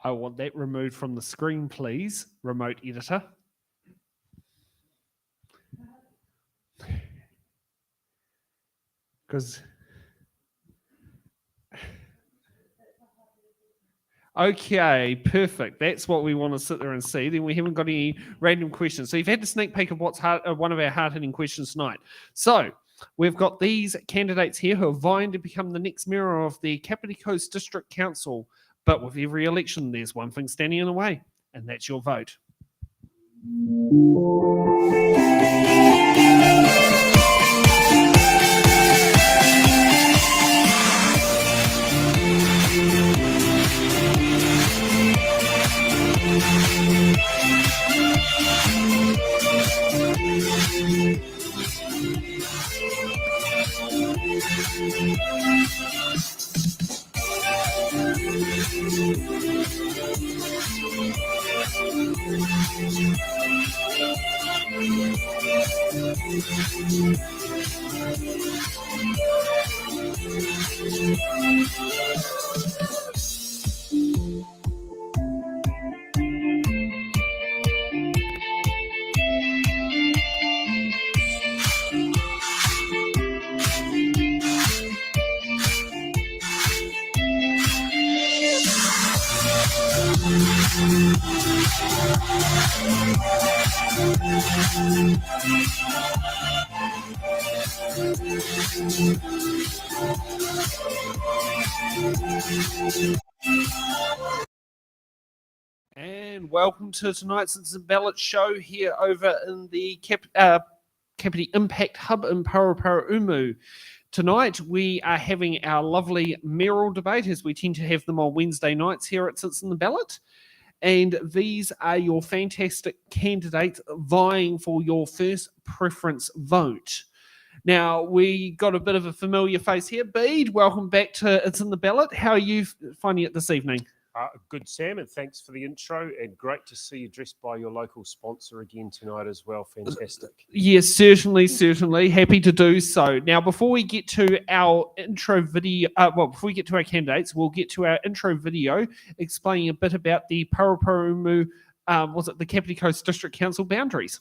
I want that removed from the screen, please, remote editor. Because, okay, perfect. That's what we want to sit there and see. Then we haven't got any random questions. So you've had a sneak peek of what's one of our hard-hitting questions tonight. So we've got these candidates here who are vying to become the next mayor of the Kapiti Coast District Council. But with every election, there's one thing standing in the way, and that's your vote. And welcome to tonight's Ballot show here over in the Kapiti Impact Hub in Paraparaumu. Tonight we are having our lovely mayoral debate, as we tend to have them on Wednesday nights here at Sits in the Ballot. And these are your fantastic candidates vying for your first preference vote. Now, we got a bit of a familiar face here. Bede, welcome back to It's in the Ballot. How are you finding it this evening? Good, Sam, and thanks for the intro, and great to see you dressed by your local sponsor again tonight as well. Fantastic. Yes, certainly. Happy to do so. Now, before we get to our intro video, before we get to our candidates, we'll get to our intro video explaining a bit about the Paraparaumu, the Kapiti Coast District Council boundaries.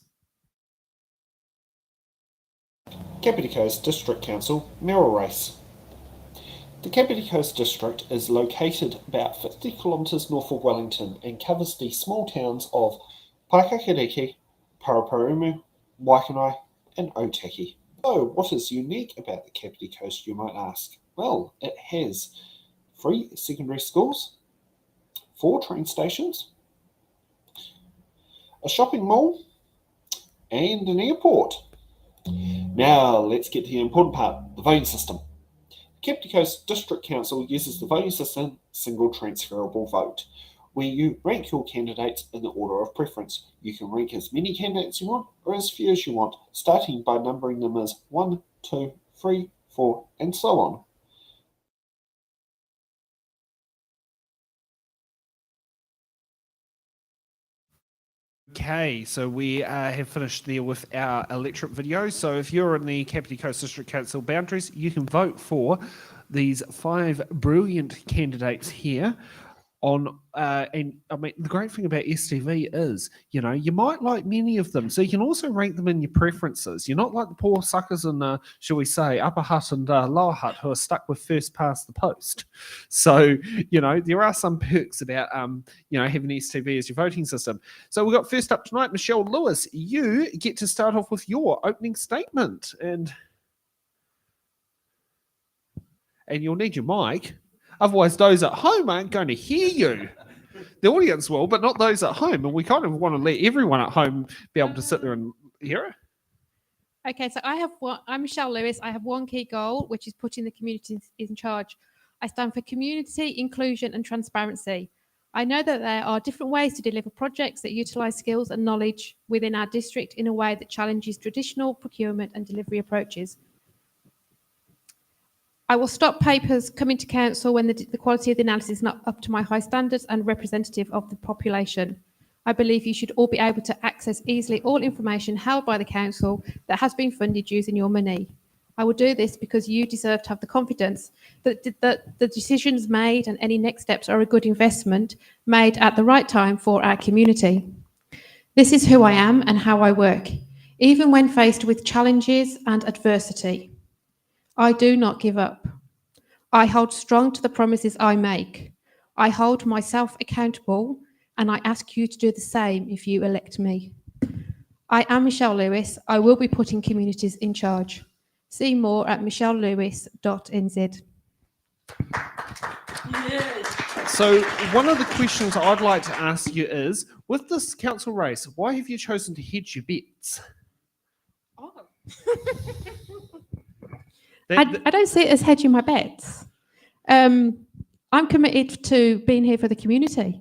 Kapiti Coast District Council mayoral race. The Kapiti Coast District is located about 50 kilometres north of Wellington and covers the small towns of Paikakiriki, Paraparaumu, Waikanai and Otaki. So, what is unique about the Kapiti Coast, you might ask? Well, it has 3 secondary schools, 4 train stations, a shopping mall, and an airport. Now, let's get to the important part, the voting system. The Kapiti Coast District Council uses the voting system single transferable vote, where you rank your candidates in the order of preference. You can rank as many candidates you want or as few as you want, starting by numbering them as 1, 2, 3, 4, and so on. Okay, so we have finished there with our electorate video. So if you're in the Kapiti Coast District Council boundaries, you can vote for these 5 brilliant candidates here on, and I mean, the great thing about STV is, you know, you might like many of them, so you can also rank them in your preferences. You're not like the poor suckers in, shall we say, Upper Hutt and Lower Hutt who are stuck with first past the post. So, you know, there are some perks about, you know, having STV as your voting system. So we've got first up tonight, Michelle Lewis. You get to start off with your opening statement, and you'll need your mic. Otherwise, those at home aren't going to hear you. The audience will, but not those at home. And we kind of want to let everyone at home be able to sit there and hear it. Okay, so I'm Michelle Lewis. I have one key goal, which is putting the community in charge. I stand for community, inclusion and transparency. I know that there are different ways to deliver projects that utilise skills and knowledge within our district in a way that challenges traditional procurement and delivery approaches. I will stop papers coming to council when the quality of the analysis is not up to my high standards and representative of the population. I believe you should all be able to access easily all information held by the council that has been funded using your money. I will do this because you deserve to have the confidence that the decisions made and any next steps are a good investment made at the right time for our community. This is who I am and how I work, even when faced with challenges and adversity. I do not give up. I hold strong to the promises I make. I hold myself accountable, and I ask you to do the same if you elect me. I am Michelle Lewis. I will be putting communities in charge. See more at michellelewis.nz. So one of the questions I'd like to ask you is, with this council race, why have you chosen to hedge your bets? Oh. I don't see it as hedging my bets. I'm committed to being here for the community.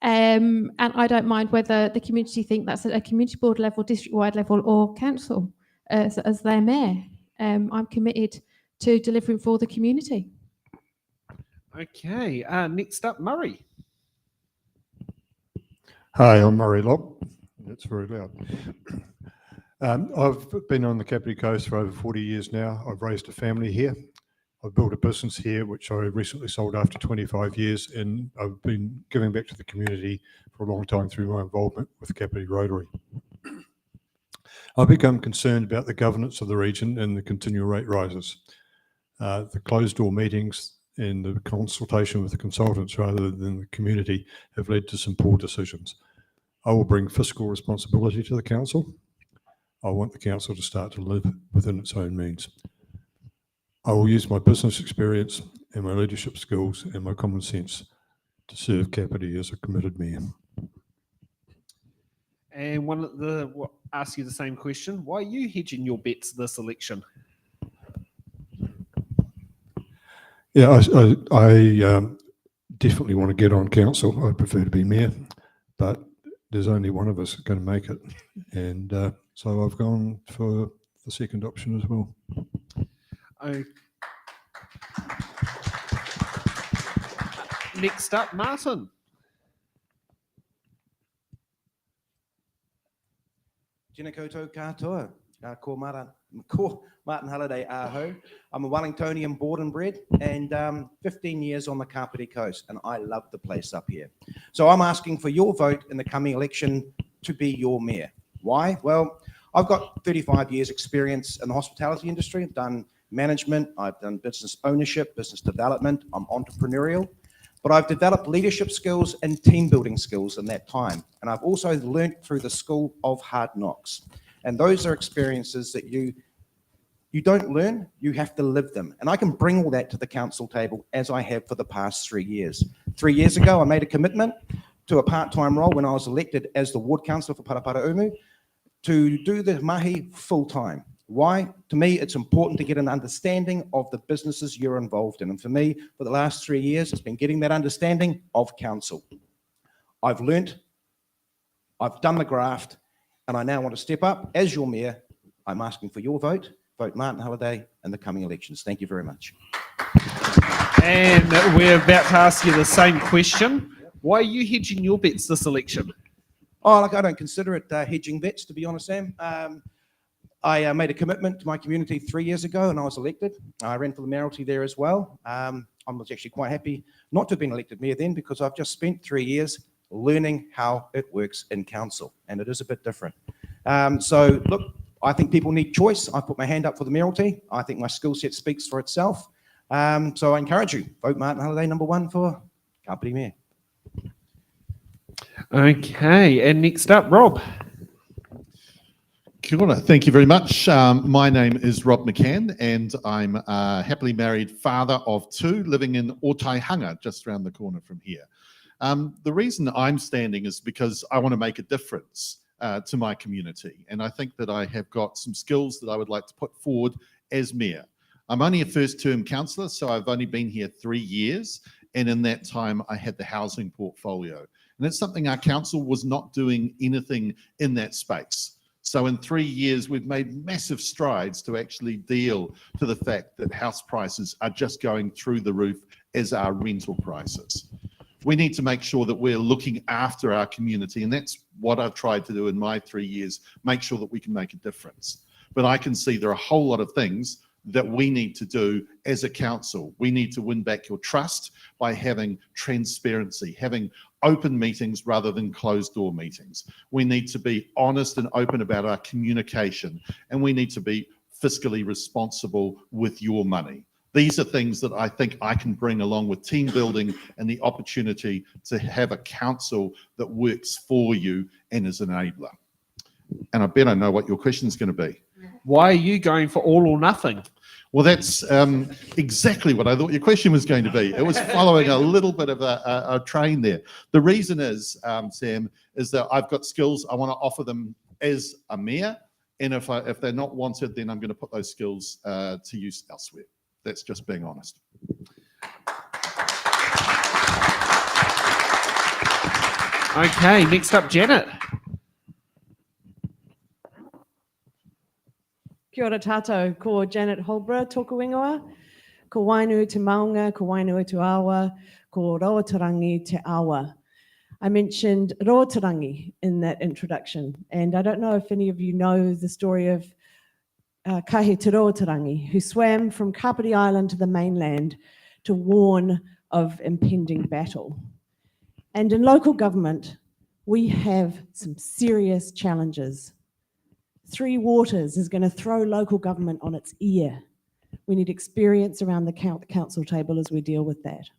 And I don't mind whether the community think that's at a community board level, district-wide level or council as their mayor. I'm committed to delivering for the community. Okay, next up, Murray. Hi, I'm Murray Lobb. That's very loud. I've been on the Kapiti Coast for over 40 years now. I've raised a family here. I've built a business here, which I recently sold after 25 years, and I've been giving back to the community for a long time through my involvement with Kapiti Rotary. I've become concerned about the governance of the region and the continual rate rises. The closed door meetings and the consultation with the consultants rather than the community have led to some poor decisions. I will bring fiscal responsibility to the council. I want the council to start to live within its own means. I will use my business experience and my leadership skills and my common sense to serve Kapiti as a committed mayor. And ask you the same question. Why are you hedging your bets this election? Yeah, I definitely want to get on council. I prefer to be mayor, but there's only one of us going to make it. And so I've gone for the second option as well. Okay. Next up, Martin. Tēnā koutou katoa, ko Martin Halliday aho. I'm a Wellingtonian born and bred and 15 years on the Kapiti Coast, and I love the place up here. So I'm asking for your vote in the coming election to be your mayor. Why? Well, I've got 35 years experience in the hospitality industry. I've done management, I've done business ownership, business development, I'm entrepreneurial, but I've developed leadership skills and team building skills in that time. And I've also learned through the School of Hard Knocks. And those are experiences that you You don't learn, you have to live them. And I can bring all that to the council table as I have for the past 3 years. 3 years ago, I made a commitment to a part-time role when I was elected as the ward councillor for Paraparaumu to do the mahi full-time. Why? To me, it's important to get an understanding of the businesses you're involved in. And for me, for the last 3 years, it's been getting that understanding of council. I've learnt, I've done the graft, and I now want to step up. As your mayor, I'm asking for your vote. Vote Martin Halliday in the coming elections. Thank you very much. And we're about to ask you the same question. Why are you hedging your bets this election? Oh, look, I don't consider it hedging bets, to be honest, Sam. I made a commitment to my community 3 years ago and I was elected. I ran for the mayoralty there as well. I was actually quite happy not to have been elected mayor then because I've just spent 3 years learning how it works in council, and it is a bit different. So, look, I think people need choice. I put my hand up for the mayoralty. I think my skill set speaks for itself. So I encourage you, vote Martin Halliday #1 for Kapiti Mayor. Okay, and next up, Rob. Kia ora. Thank you very much. My name is Rob McCann and I'm a happily married father of 2 living in Otaihanga, just around the corner from here. The reason I'm standing is because I want to make a difference to my community. And I think that I have got some skills that I would like to put forward as mayor. I'm only a first term councillor, so I've only been here 3 years. And in that time, I had the housing portfolio. And it's something our council was not doing anything in that space. So in 3 years, we've made massive strides to actually deal to the fact that house prices are just going through the roof as are rental prices. We need to make sure that we're looking after our community, and that's what I've tried to do in my 3 years, make sure that we can make a difference. But I can see there are a whole lot of things that we need to do as a council. We need to win back your trust by having transparency, having open meetings rather than closed door meetings. We need to be honest and open about our communication, and we need to be fiscally responsible with your money. These are things that I think I can bring along with team building and the opportunity to have a council that works for you and is an enabler. And I better know what your question is going to be. Why are you going for all or nothing? Well, that's exactly what I thought your question was going to be. It was following a little bit of a train there. The reason is, Sam, is that I've got skills. I want to offer them as a mayor. And if they're not wanted, then I'm going to put those skills to use elsewhere. That's just being honest. Okay, next up, Janet. Kia ora tātou, ko Janet Holbrook, tōku ingoa. Ko wainua te maunga, ko wainua te awa, ko Roatarangi te awa. I mentioned Roatarangi in that introduction, and I don't know if any of you know the story of Kahe te Roatarangi, who swam from Kapiti Island to the mainland to warn of impending battle. And in local government, we have some serious challenges. Three Waters is going to throw local government on its ear. We need experience around the council table as we deal with that.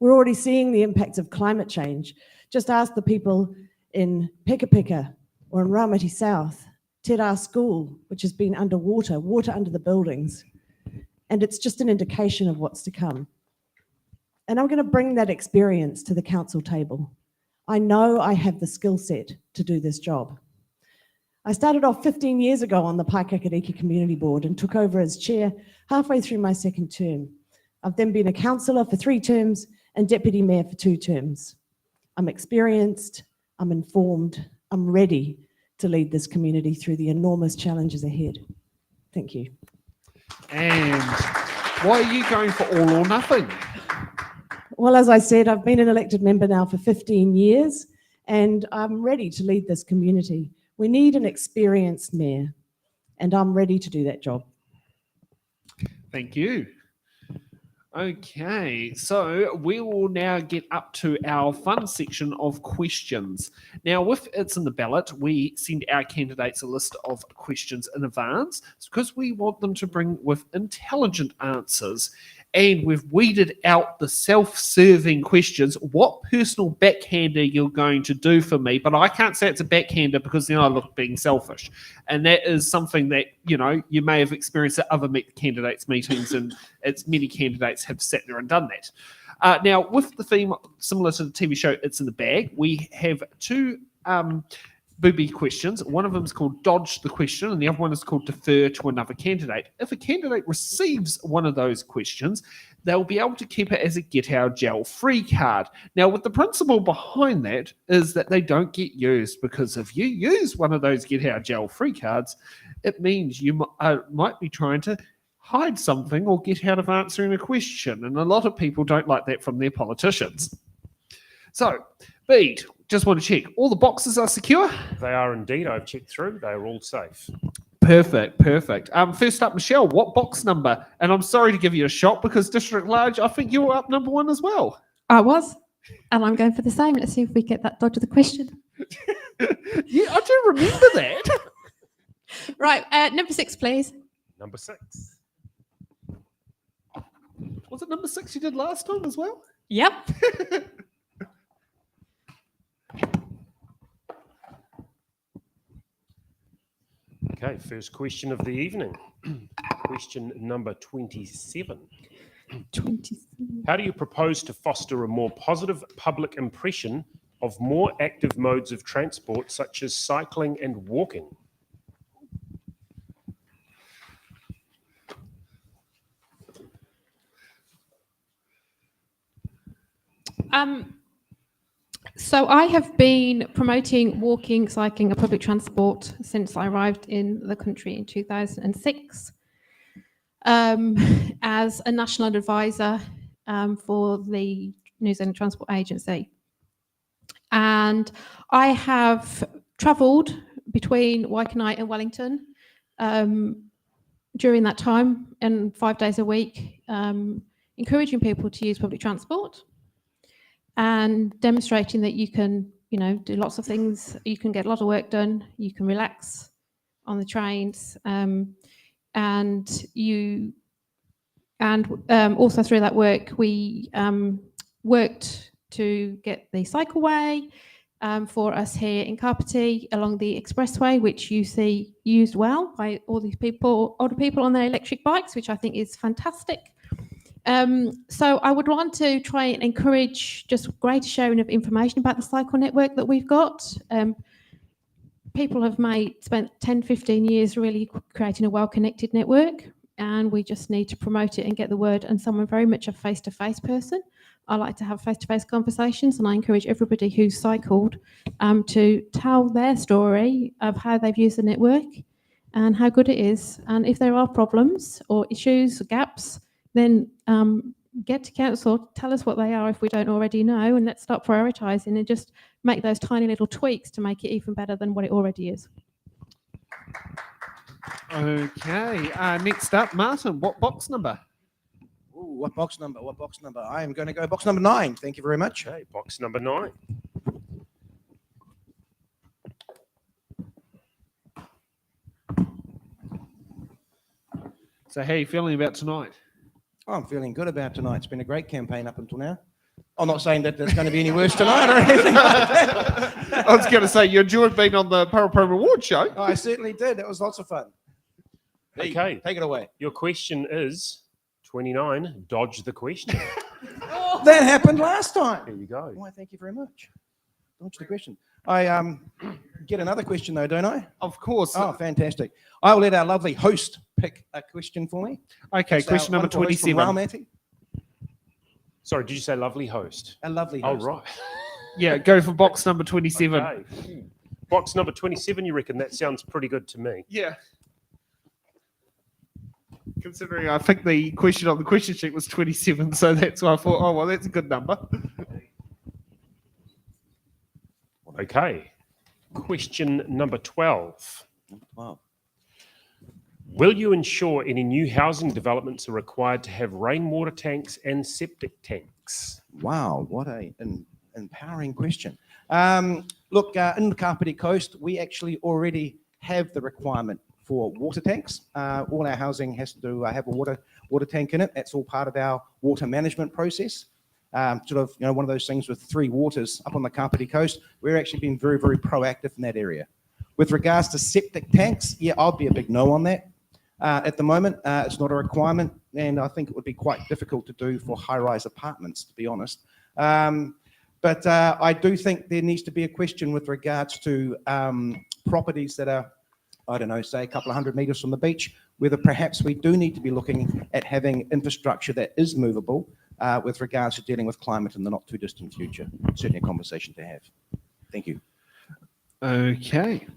We're already seeing the impacts of climate change. Just ask the people in Peka or in Ramati South, Te Rā School, which has been underwater, water under the buildings. And it's just an indication of what's to come. And I'm going to bring that experience to the council table. I know I have the skill set to do this job. I started off 15 years ago on the Paikakariki Community Board and took over as chair halfway through my second term. I've then been a councillor for 3 terms and deputy mayor for 2 terms. I'm experienced, I'm informed, I'm ready to lead this community through the enormous challenges ahead. Thank you. And why are you going for all or nothing? Well, as I said, I've been an elected member now for 15 years and I'm ready to lead this community. We need an experienced mayor, and I'm ready to do that job. Thank you. Okay, so we will now get up to our fun section of questions. Now, if it's in the ballot, we send our candidates a list of questions in advance. It's because we want them to bring with intelligent answers. and we've weeded out the self-serving questions. What personal backhander you're going to do for me, but I can't say it's a backhander because then I look being selfish. And that is something that, you may have experienced at other candidates meetings, and it's many candidates have sat there and done that. Now, with the theme similar to the TV show It's in the Bag, we have two booby questions. One of them is called Dodge the Question, and the other one is called Defer to Another Candidate. If a candidate receives one of those questions, they'll be able to keep it as a get out of jail free card. Now, what the principle behind that is that they don't get used, because if you use one of those get out of jail free cards, it means you might be trying to hide something or get out of answering a question. And a lot of people don't like that from their politicians. So, Bede, just want to check. All the boxes are secure? They are indeed. I've checked through. They are all safe. Perfect. First up, Michelle, what box number? And I'm sorry to give you a shot because District Large, I think you were up number 1 as well. I was, and I'm going for the same. Let's see if we get that dodge of the question. Yeah, I do remember that. Right, number 6, please. Number 6. Was it number 6 you did last time as well? Yep. Okay, first question of the evening. Question number 27. 27. How do you propose to foster a more positive public impression of more active modes of transport, such as cycling and walking? So I have been promoting walking, cycling, and public transport since I arrived in the country in 2006 as a national advisor for the New Zealand Transport Agency. And I have travelled between Waikanae and Wellington during that time, and 5 days a week, encouraging people to use public transport and demonstrating that you can, do lots of things. You can get a lot of work done. You can relax on the trains, and also through that work, we worked to get the cycleway for us here in Kapiti along the expressway, which you see used well by all these people, older people on their electric bikes, which I think is fantastic. So I would want to try and encourage just greater sharing of information about the cycle network that we've got. People have spent 10, 15 years really creating a well-connected network, and we just need to promote it and get the word. And someone very much a face-to-face person. I like to have face-to-face conversations, and I encourage everybody who's cycled to tell their story of how they've used the network and how good it is. And if there are problems or issues or gaps, then get to council, tell us what they are if we don't already know, and let's start prioritising and just make those tiny little tweaks to make it even better than what it already is. Okay, next up, Martin, what box number? Ooh, what box number? I am going to go box number 9. Thank you very much. Okay, box number 9. So how are you feeling about tonight? Oh, I'm feeling good about tonight. It's been a great campaign up until now. I'm not saying that there's going to be any worse tonight or anything like that. I was going to say, you enjoyed being on the Parapro Reward show. Oh, I certainly did. It was lots of fun. Hey, Okay. take it away. Your question is 29. Dodge the question. That happened last time. There you go. Why, thank you very much. Dodge the question. I get another question though, don't I? Of course. Oh, fantastic. I will let our lovely host pick a question for me. Okay, It's question our number wonderful host from 27. Raumati. Sorry, did you say lovely host? A lovely Oh, host. right. Yeah, go for box number 27. Okay. Box number 27, you reckon? That sounds pretty good to me. Yeah. Considering I think the question on the question sheet was 27, so that's why I thought, oh, well, that's a good number. Okay. Question number 12. Wow. Will you ensure any new housing developments are required to have rainwater tanks and septic tanks? Wow, what an empowering question. Look, in the Kapiti Coast, we actually already have the requirement for water tanks. All our housing has to have a water tank in it. That's all part of our water management process. One of those things with 3 waters up on the Kapiti Coast. We're actually been very, very proactive in that area. With regards to septic tanks, yeah, I'll be a big no on that. At the moment, it's not a requirement, and I think it would be quite difficult to do for high-rise apartments, to be honest. But I do think there needs to be a question with regards to properties that are, I don't know, say a couple of 100 metres from the beach, whether perhaps we do need to be looking at having infrastructure that is movable with regards to dealing with climate in the not too distant future. Certainly a conversation to have. Thank you. Okay.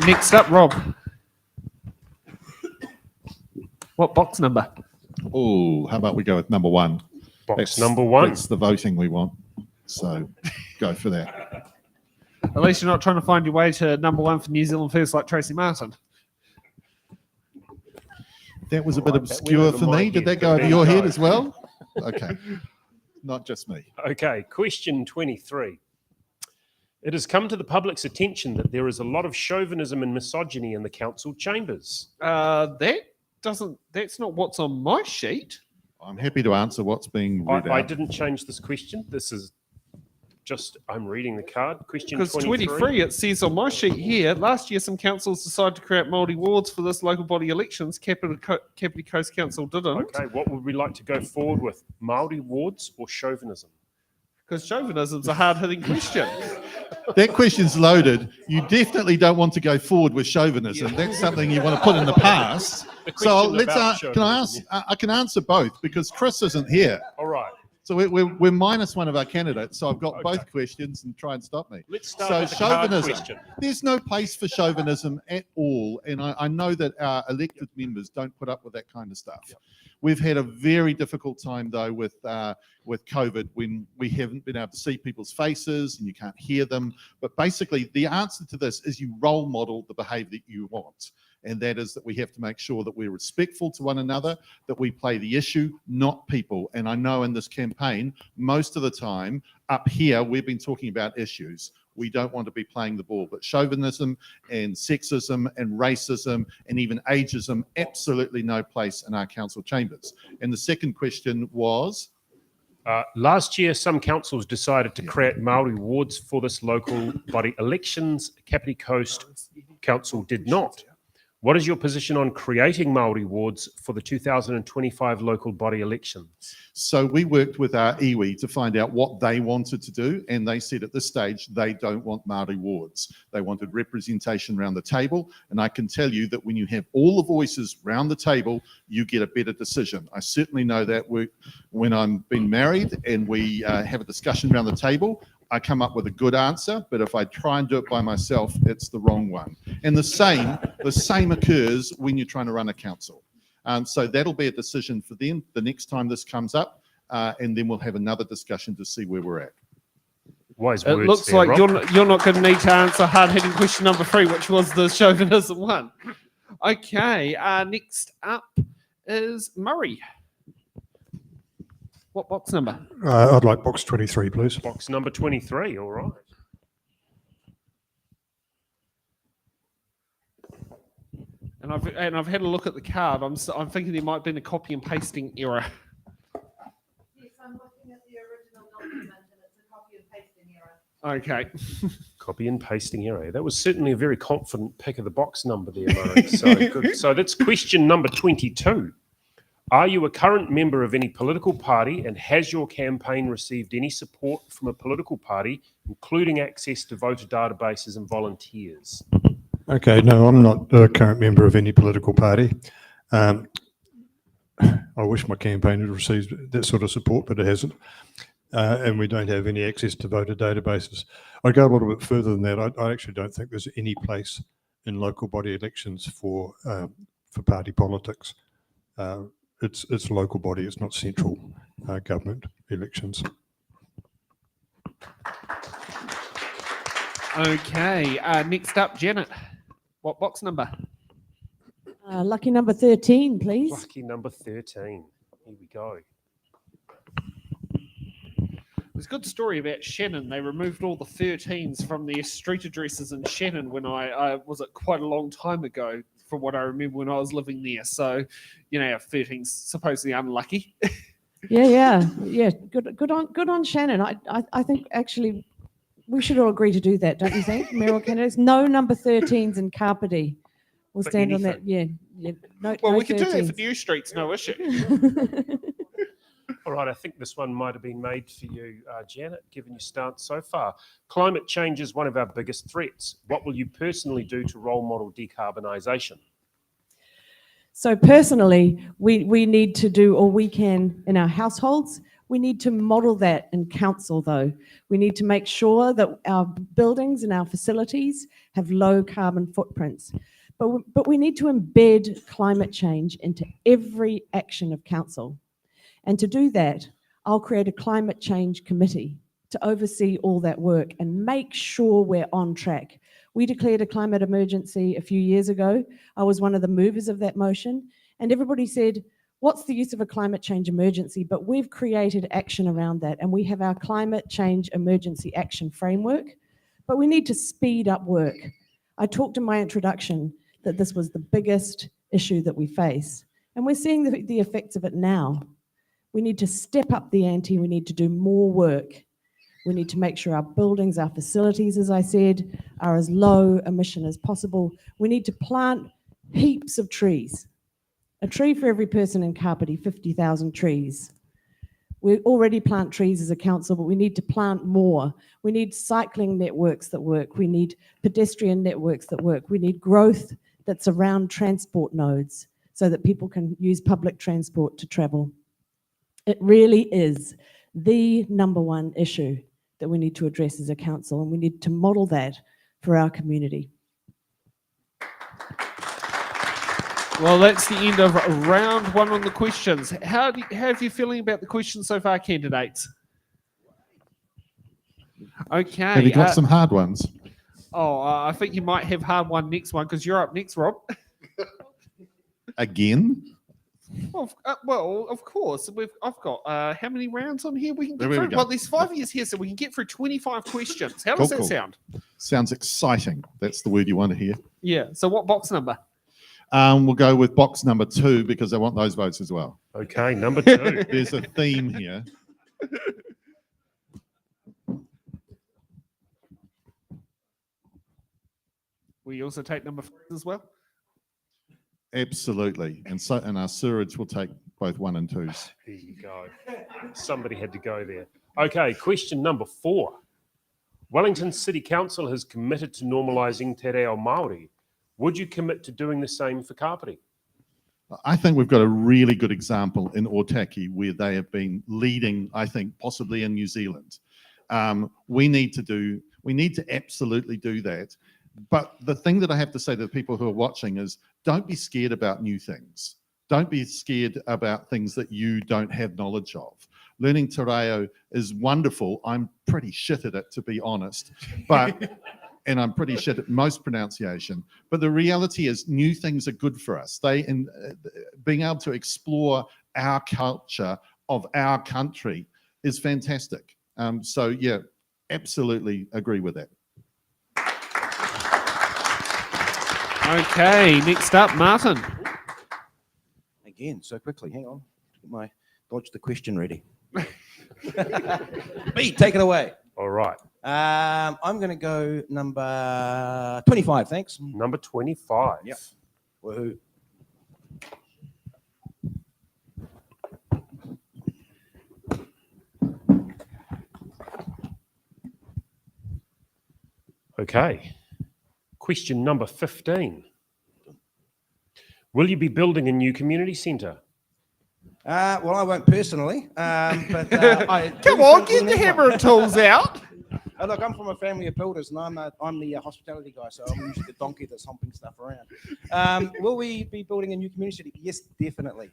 Next up, Rob. What box number? Oh, how about we go with number 1? Box number 1. That's the voting we want. So go for that. At least you're not trying to find your way to number 1 for New Zealand First like Tracy Martin. That was a bit Right, that obscure went over for my me. Did head, that go but over there your you head go. as well? Okay. Not just me. Okay, question 23. It has come to the public's attention that there is a lot of chauvinism and misogyny in the council chambers. That's not what's on my sheet. I'm happy to answer what's being read I out. didn't change this question. This is just, I'm reading the card. Question Because 23. 23, it says on my sheet here, last year some councils decided to create Māori wards for this local body elections. Kapiti Coast Council didn't. Okay, what would we like to go forward with? Māori wards or chauvinism? Because chauvinism's a hard-hitting question. That question's loaded. You definitely don't want to go forward with chauvinism. That's something you want to put in the past. So question let's. about Can I ask? chauvinism, I can answer both because Chris isn't here. All right, So we're minus one of our candidates. So I've got Okay. both questions and try and stop me. let's start So with the card chauvinism. question. There's no place for chauvinism at all. And I know that our elected members don't put up with that kind of stuff. Yep. We've had a very difficult time, though, with COVID when we haven't been able to see people's faces and you can't hear them. But basically, the answer to this is you role model the behaviour that you want. And that is that we have to make sure that we're respectful to one another, that we play the issue, not people. And I know in this campaign, most of the time up here, we've been talking about issues. We don't want to be playing the ball, but chauvinism and sexism and racism and even ageism, absolutely no place in our council chambers. And the second question was? Last year, some councils decided to create Māori wards for this local body elections. Kapiti Coast Council did not. What is your position on creating Māori wards for the 2025 local body elections? So we worked with our iwi to find out what they wanted to do, and they said at this stage they don't want Māori wards. They wanted representation around the table, and I can tell you that when you have all the voices round the table, you get a better decision. I certainly know that when I'm been married and we have a discussion around the table, I come up with a good answer, but if I try and do it by myself, it's the wrong one. And the same occurs when you're trying to run a council. So that'll be a decision for them the next time this comes up, and then we'll have another discussion to see where we're at. Wise It words looks there, like Rob. you're not going to need to answer hard-hitting question number 3, which was the chauvinism one. Okay, next up is Murray. What box number? I'd like box 23, please. Box number 23, all right. And I've had a look at the card. I'm thinking there might have been a copy and pasting error. Yes, I'm looking at the original document and it's a copy and pasting error. Okay. Copy and pasting error. That was certainly a very confident pick of the box number there, Murray. So good. So that's question number 22. Are you a current member of any political party, and has your campaign received any support from a political party, including access to voter databases and volunteers? Okay, no, I'm not a current member of any political party. I wish my campaign had received that sort of support, but it hasn't. And we don't have any access to voter databases. I go a little bit further than that. I actually don't think there's any place in local body elections for party politics. It's local body. It's not central government elections. Okay. Next up, Janet. What box number? Lucky number 13, please. Lucky number 13. Here we go. There's a good story about Shannon. They removed all the 13s from their street addresses in Shannon when I was it quite a long time ago. from what I remember when I was living there. So, 13's supposedly unlucky. Yeah. Good on Shannon. I think actually we should all agree to do that, don't you think, Mayoral candidates? No number 13s in Kapiti. We'll For stand on that. Yeah. No, Well, no we could do that for 13s. New Streets, no issue. All right, I think this one might have been made for you, Janet, given your stance so far. Climate change is one of our biggest threats. What will you personally do to role model decarbonisation? So personally, we need to do all we can in our households. We need to model that in council, though. We need to make sure that our buildings and our facilities have low carbon footprints. But we need to embed climate change into every action of council. And to do that, I'll create a climate change committee to oversee all that work and make sure we're on track. We declared a climate emergency a few years ago. I was one of the movers of that motion, and everybody said, what's the use of a climate change emergency? But we've created action around that, and we have our climate change emergency action framework, but we need to speed up work. I talked in my introduction that this was the biggest issue that we face, and we're seeing the effects of it now. We need to step up the ante. We need to do more work. We need to make sure our buildings, our facilities, as I said, are as low emission as possible. We need to plant heaps of trees. A tree for every person in Kapiti, 50,000 trees. We already plant trees as a council, but we need to plant more. We need cycling networks that work. We need pedestrian networks that work. We need growth that's around transport nodes so that people can use public transport to travel. It really is the number one issue that we need to address as a council, and we need to model that for our community. Well, that's the end of round one on the questions. How have you feeling about the questions so far, candidates? Okay. Have you got some hard ones? I think you might have hard one next one because you're up next, Rob. Again? Well, of course. I've got how many rounds on here we can get There we through? go. Well, there's 5 years here, so we can get through 25 questions. How does that Cool. sound? Sounds exciting. That's the word you want to hear. Yeah. So what box number? We'll go with box number 2 because I want those votes as well. Okay, number 2. There's a theme here. We also take number 5 as well. Absolutely. And our sewerage will take both 1 and 2s. There you go. Somebody had to go there. Okay, question number 4. Wellington City Council has committed to normalising te reo Māori. Would you commit to doing the same for Kapiti? I think we've got a really good example in Otaki where they have been leading, I think, possibly in New Zealand. We need to absolutely do that. But the thing that I have to say to the people who are watching is don't be scared about new things. Don't be scared about things that you don't have knowledge of. Learning te reo is wonderful. I'm pretty shit at it, to be honest. And I'm pretty shit at most pronunciation. But the reality is new things are good for us. Being able to explore our culture of our country is fantastic. So yeah, absolutely agree with that. Okay, next up, Martin. Again, so quickly. Hang on. Get dodge the question ready. Me, take it away. All right. I'm going to go number 25, thanks. Number 25. Yep. Woohoo. Okay. Question number 15. Will you be building a new community centre? Well, I won't personally, but I Come do on, think get we'll the need hammer one. and tools out. Look, I'm from a family of builders, and I'm the hospitality guy, so I'm usually the donkey that's humping stuff around. Will we be building a new community city? Yes, definitely.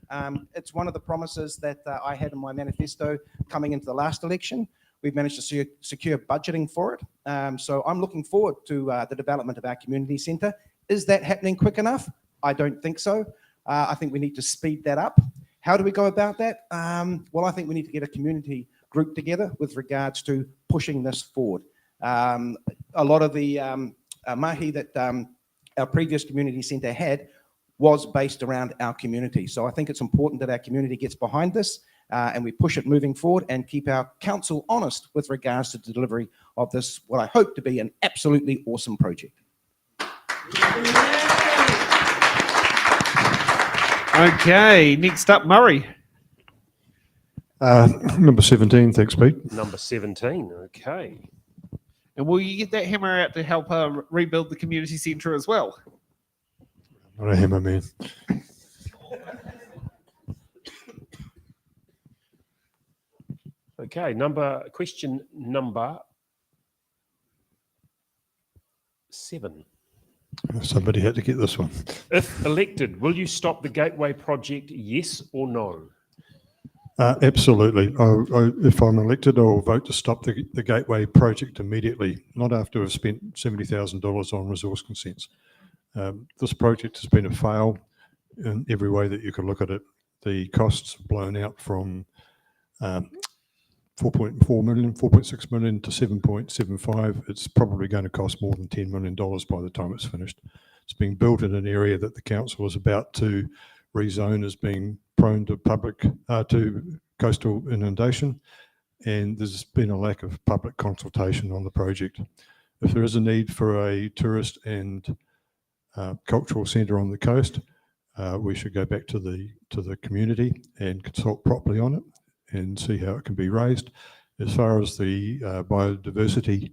It's one of the promises that I had in my manifesto coming into the last election. We've managed to secure budgeting for it. So I'm looking forward to the development of our community centre. Is that happening quick enough? I don't think so. I think we need to speed that up. How do we go about that? Well, I think we need to get a community group together with regards to pushing this forward. A lot of the mahi that our previous community centre had was based around our community. So I think it's important that our community gets behind this and we push it moving forward and keep our council honest with regards to the delivery of this, what I hope to be an absolutely awesome project. Okay, next up, Murray. Number 17, thanks, Pete. Number 17. Okay. And will you get that hammer out to help rebuild the community centre as well? Not a hammer man. Okay. Question number 7. Somebody had to get this one. If elected, will you stop the Gateway project, yes or no? Absolutely. If I'm elected, I will vote to stop the Gateway project immediately, not after I've spent $70,000 on resource consents. This project has been a fail in every way that you could look at it. The costs have blown out from 4.4 million, 4.6 million to 7.75. It's probably going to cost more than $10 million by the time it's finished. It's being built in an area that the council is about to rezone as being prone to to coastal inundation, and there's been a lack of public consultation on the project. If there is a need for a tourist and cultural centre on the coast, we should go back to the community and consult properly on it and see how it can be raised. As far as the biodiversity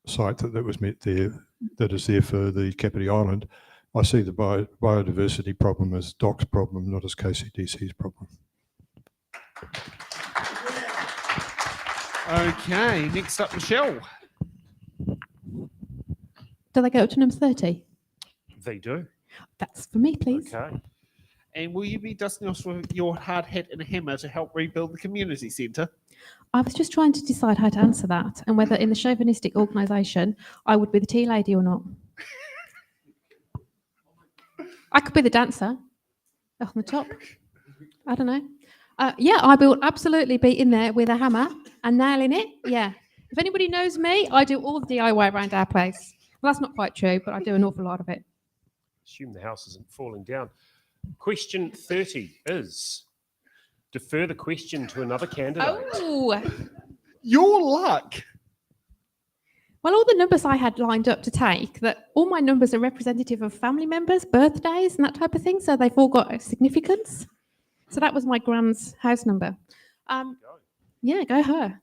site that was met there, that is there for the Kapiti Island, I see the biodiversity problem as DOC's problem, not as KCDC's problem. Okay, next up, Michelle. Do they go up to number 30? They do. That's for me, please. Okay. And will you be dusting off with your hard hat and a hammer to help rebuild the community centre? I was just trying to decide how to answer that and whether in the chauvinistic organisation I would be the tea lady or not. I could be the dancer on the top. I don't know. Yeah, I will absolutely be in there with a hammer and nailing it. Yeah. If anybody knows me, I do all the DIY around our place. Well, that's not quite true, but I do an awful lot of it. Assume the house isn't falling down. Question 30 is defer the question to another candidate. Oh, Your luck. well, all the numbers I had lined up to take, that all my numbers are representative of family members, birthdays, and that type of thing. So they've all got a significance. So that was my grand's house number. Yeah, go her.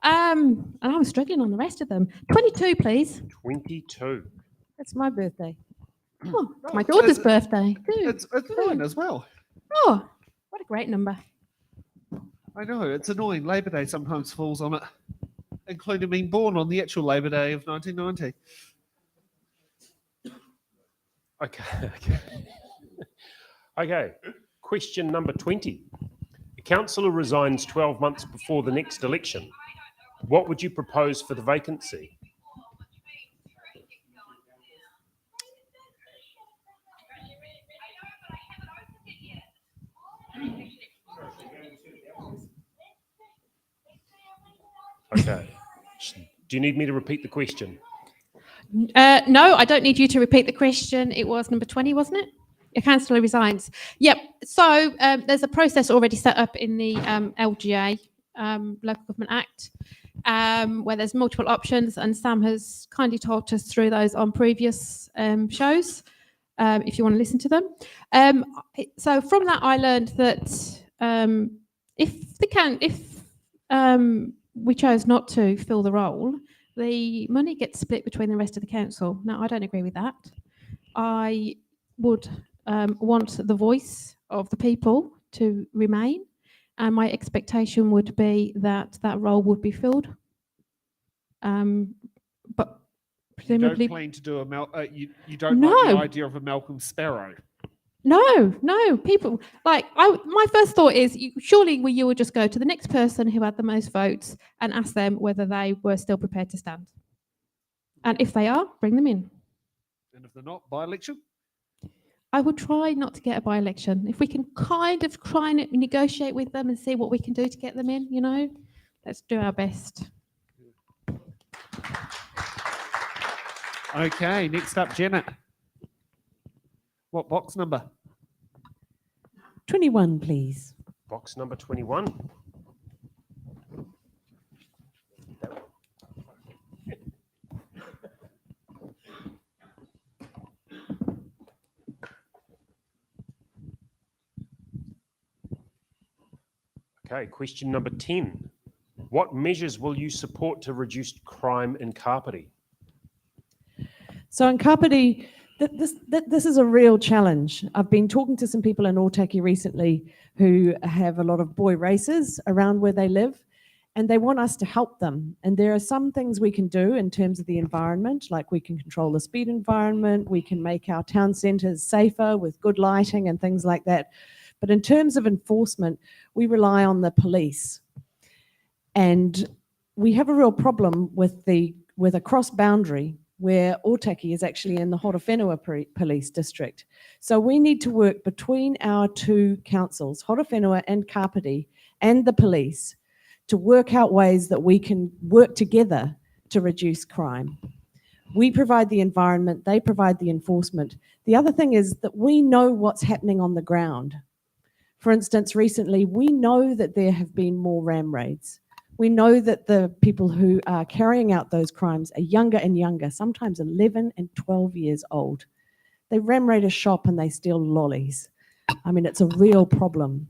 And I'm struggling on the rest of them. 22, please. 22. It's my birthday. Oh, it's my daughter's birthday. Good. It's mine as well. Oh, what a great number. I know, it's annoying. Labour Day sometimes falls on it, including being born on the actual Labour Day of 1990. Okay. Okay. Question number 20. A councillor resigns 12 months before the next election. What would you propose for the vacancy? Okay. Do you need me to repeat the question? No, I don't need you to repeat the question. It was number 20, wasn't it? A councillor resigns. Yep. So there's a process already set up in the LGA, Local Government Act, where there's multiple options, and Sam has kindly talked us through those on previous shows, if you want to listen to them. So from that, I learned that if we chose not to fill the role, the money gets split between the rest of the council. Now, I don't agree with that. I would want the voice of the people to remain, and my expectation would be that that role would be filled. But presumably, You don't plan to do you don't like the idea of a Malcolm Sparrow. No, people my first thought is surely you would just go to the next person who had the most votes and ask them whether they were still prepared to stand. And if they are, bring them in. And if they're not, by-election? I would try not to get a by-election. If we can kind of try and negotiate with them and see what we can do to get them in, let's do our best. Okay, next up, Janet. What box number? 21, please. Box number 21. Okay, question number 10. What measures will you support to reduce crime in Kapiti? So in Kapiti, this is a real challenge. I've been talking to some people in Otaki recently who have a lot of boy races around where they live, and they want us to help them. And there are some things we can do in terms of the environment, like we can control the speed environment, we can make our town centres safer with good lighting and things like that. But in terms of enforcement, we rely on the police. And we have a real problem with a cross boundary where Otaki is actually in the Horowhenua Police District. So we need to work between our two councils, Horowhenua and Kapiti, and the police to work out ways that we can work together to reduce crime. We provide the environment, they provide the enforcement. The other thing is that we know what's happening on the ground. For instance, recently, we know that there have been more ram raids. We know that the people who are carrying out those crimes are younger and younger, sometimes 11 and 12 years old. They ram raid a shop and they steal lollies. I mean, it's a real problem.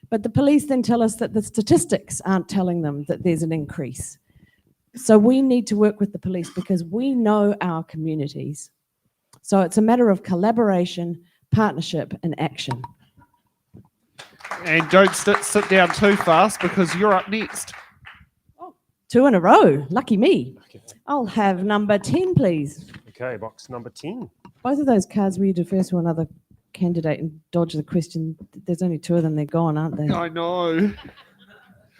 But the police then tell us that the statistics aren't telling them that there's an increase. So we need to work with the police because we know our communities. So it's a matter of collaboration, partnership, and action. And don't sit down too fast because you're up next. 2 in a row. Lucky me. Okay. I'll have number 10, please. Okay, box number 10. Both of those cards where you defer to another candidate and dodge the question, there's only 2 of them. They're gone, aren't they? I know.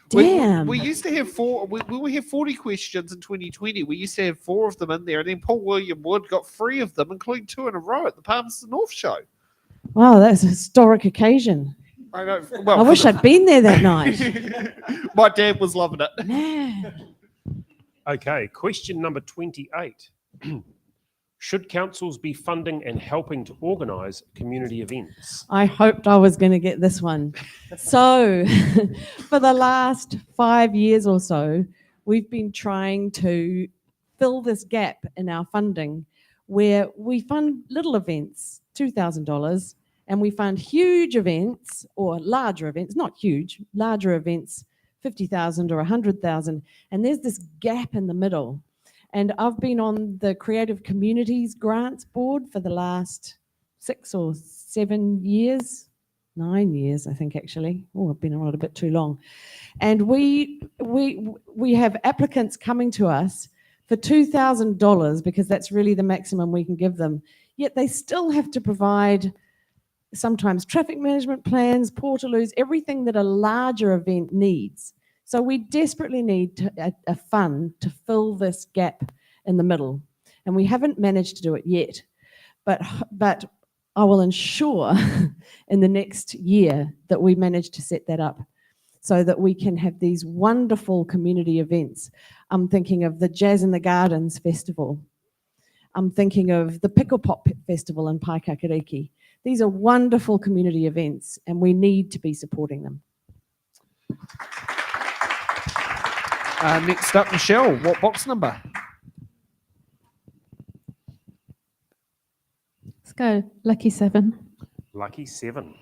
Damn. We used to have 4. We have 40 questions in 2020. We used to have 4 of them in there, and then Paul William Wood got 3 of them, including 2 in a row at the Palmerston North show. Wow, that's a historic occasion. I know. Well, I wish I'd been there that night. My dad was loving it. Man. Okay, question number 28. Should councils be funding and helping to organise community events? I hoped I was going to get this one. So, for the last 5 years or so, we've been trying to fill this gap in our funding where we fund little events, $2,000, and we fund huge events or larger events, not huge, larger events, 50,000 or 100,000. And there's this gap in the middle. And I've been on the Creative Communities Grants Board for the last 6 or 7 years, 9 years, I think, actually. Oh, I've been on it a bit too long. And we have applicants coming to us for $2,000 because that's really the maximum we can give them. Yet they still have to provide sometimes traffic management plans, portaloos, everything that a larger event needs. So we desperately need a fund to fill this gap in the middle. And we haven't managed to do it yet. But I will ensure in the next year that we manage to set that up so that we can have these wonderful community events. I'm thinking of the Jazz in the Gardens Festival. I'm thinking of the Pickle Pop Festival in Paikakariki. These are wonderful community events, and we need to be supporting them. Next up, Michelle, what box number? Let's go. Lucky 7. Lucky 7.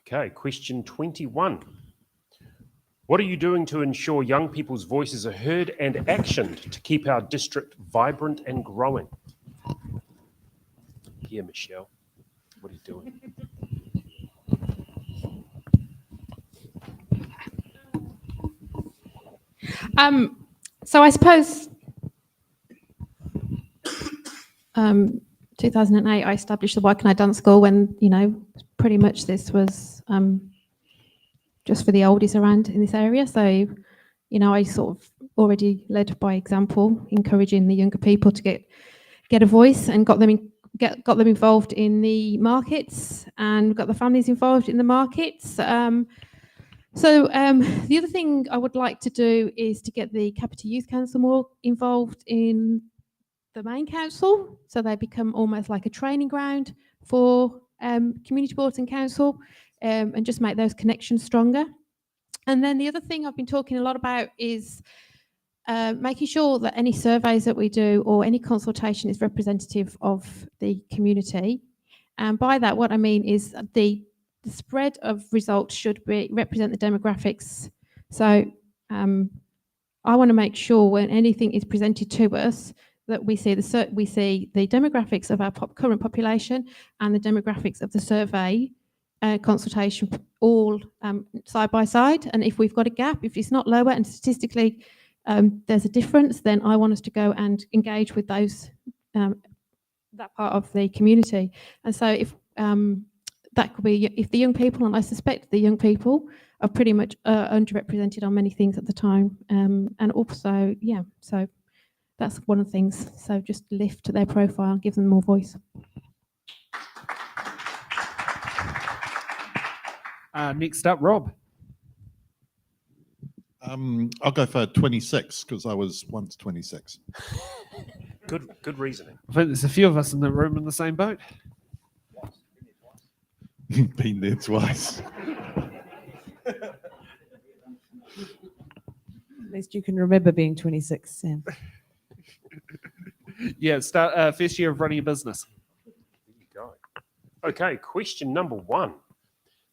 Okay, question 21. What are you doing to ensure young people's voices are heard and actioned to keep our district vibrant and growing? Here, Michelle, what are you doing? So I suppose 2008 I established the Waikanae Dance School when, pretty much this was just for the oldies around in this area. So, I sort of already led by example, encouraging the younger people to get a voice and got them involved in the markets and got the families involved in the markets. So the other thing I would like to do is to get the Kapiti Youth Council more involved in the main council, so they become almost like a training ground for community boards and council, and just make those connections stronger. And then the other thing I've been talking a lot about is making sure that any surveys that we do or any consultation is representative of the community. And by that, what I mean is the spread of results should represent the demographics. So I want to make sure when anything is presented to us that we see the demographics of our current population and the demographics of the survey consultation all side by side. And if we've got a gap, if it's not lower and statistically there's a difference, then I want us to go and engage with those that part of the community. And so if that could be if the young people, and I suspect the young people are pretty much underrepresented on many things at the time, and also so that's one of the things. So just lift their profile, give them more voice. Next up, Rob. I'll go for 26 because I was once 26. Good reasoning. I think there's a few of us in the room in the same boat. Been there twice. At least you can remember being 26, Sam. Yeah, start first year of running a business. There you go. Okay, question number 1.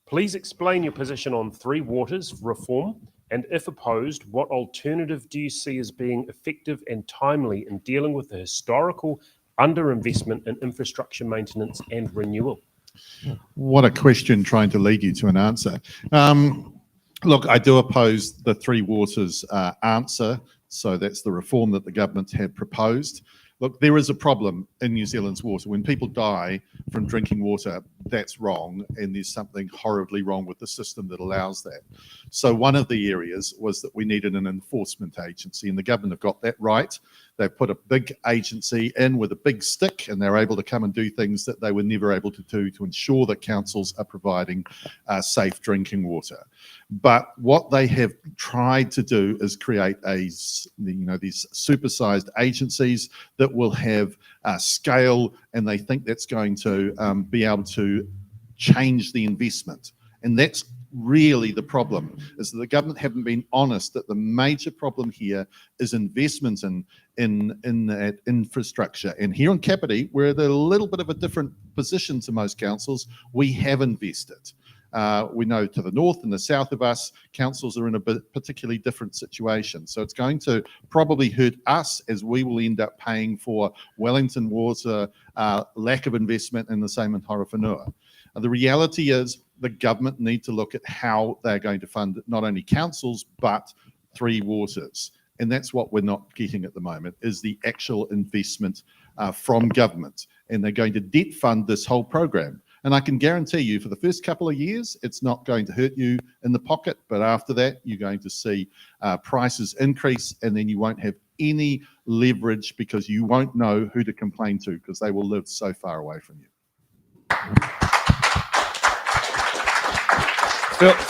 Please explain your position on Three Waters reform, and if opposed, what alternative do you see as being effective and timely in dealing with the historical underinvestment in infrastructure maintenance and renewal? What a question trying to lead you to an answer. Look, I do oppose the Three Waters answer. So that's the reform that the government had proposed. Look, there is a problem in New Zealand's water. When people die from drinking water, that's wrong, and there's something horribly wrong with the system that allows that. So one of the areas was that we needed an enforcement agency, and the government have got that right. They've put a big agency in with a big stick, and they're able to come and do things that they were never able to do to ensure that councils are providing safe drinking water. But what they have tried to do is create these supersized agencies that will have scale, and they think that's going to be able to change the investment. And that's really the problem, is that the government haven't been honest that the major problem here is investment in that infrastructure. And here in Kapiti, we're at a little bit of a different position to most councils. We have invested. We know to the north and the south of us, councils are in a particularly different situation. So it's going to probably hurt us, as we will end up paying for Wellington Water, lack of investment, and the same in Horowhenua. The reality is the government need to look at how they're going to fund not only councils, but Three Waters. And that's what we're not getting at the moment, is the actual investment from government. And they're going to debt fund this whole program. And I can guarantee you for the first couple of years, it's not going to hurt you in the pocket. But after that, you're going to see prices increase, and then you won't have any leverage because you won't know who to complain to because they will live so far away from you.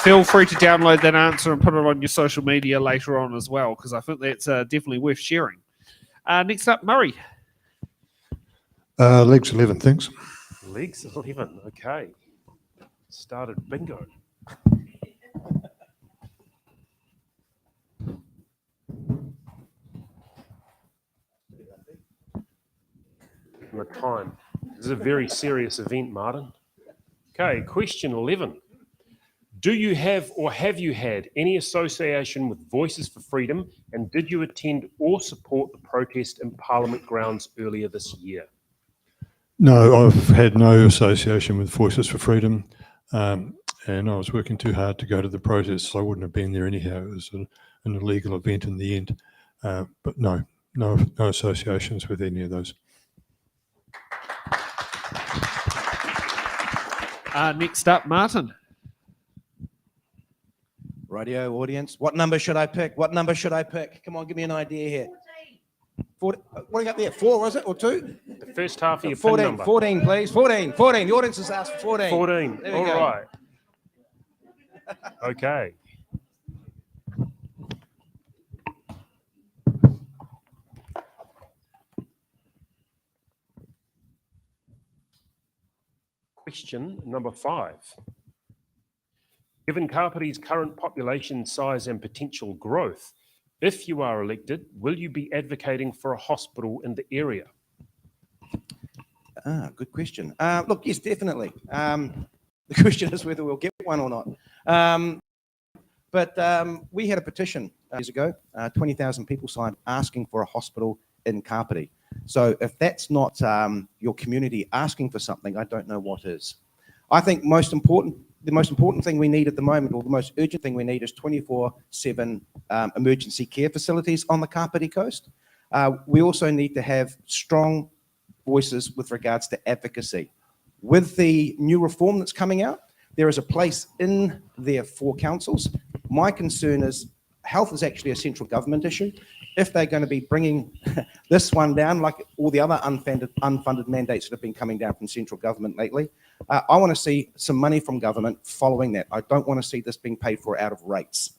Feel free to download that answer and put it on your social media later on as well, because I think that's definitely worth sharing. Next up, Murray. Legs 11, thanks. Legs 11, okay. Started bingo. The time. This is a very serious event, Martin. Okay, question 11. Do you have or have you had any association with Voices for Freedom, and did you attend or support the protest in Parliament grounds earlier this year? No, I've had no association with Voices for Freedom, and I was working too hard to go to the protests, so I wouldn't have been there anyhow. It was an illegal event in the end, but no associations with any of those. Next up, Martin. Radio audience, what number should I pick? What number should I pick? Come on, give me an idea here. 40, what do you got there? 4, was it, or 2? The first half of your 14, pin number. 14, please. 14. The audience has asked for 14. 14. There we All go. right. Okay. Question number 5. Given Kapiti's current population size and potential growth, if you are elected, will you be advocating for a hospital in the area? Good question. Look, yes, definitely. The question is whether we'll get one or not. But we had a petition years ago, 20,000 people signed asking for a hospital in Kapiti. So if that's not your community asking for something, I don't know what is. I think the most important thing we need at the moment, or the most urgent thing we need, is 24/7 emergency care facilities on the Kapiti Coast. We also need to have strong voices with regards to advocacy. With the new reform that's coming out, there is a place in there for councils. My concern is health is actually a central government issue. If they're going to be bringing this one down, like all the other unfunded mandates that have been coming down from central government lately, I want to see some money from government following that. I don't want to see this being paid for out of rates.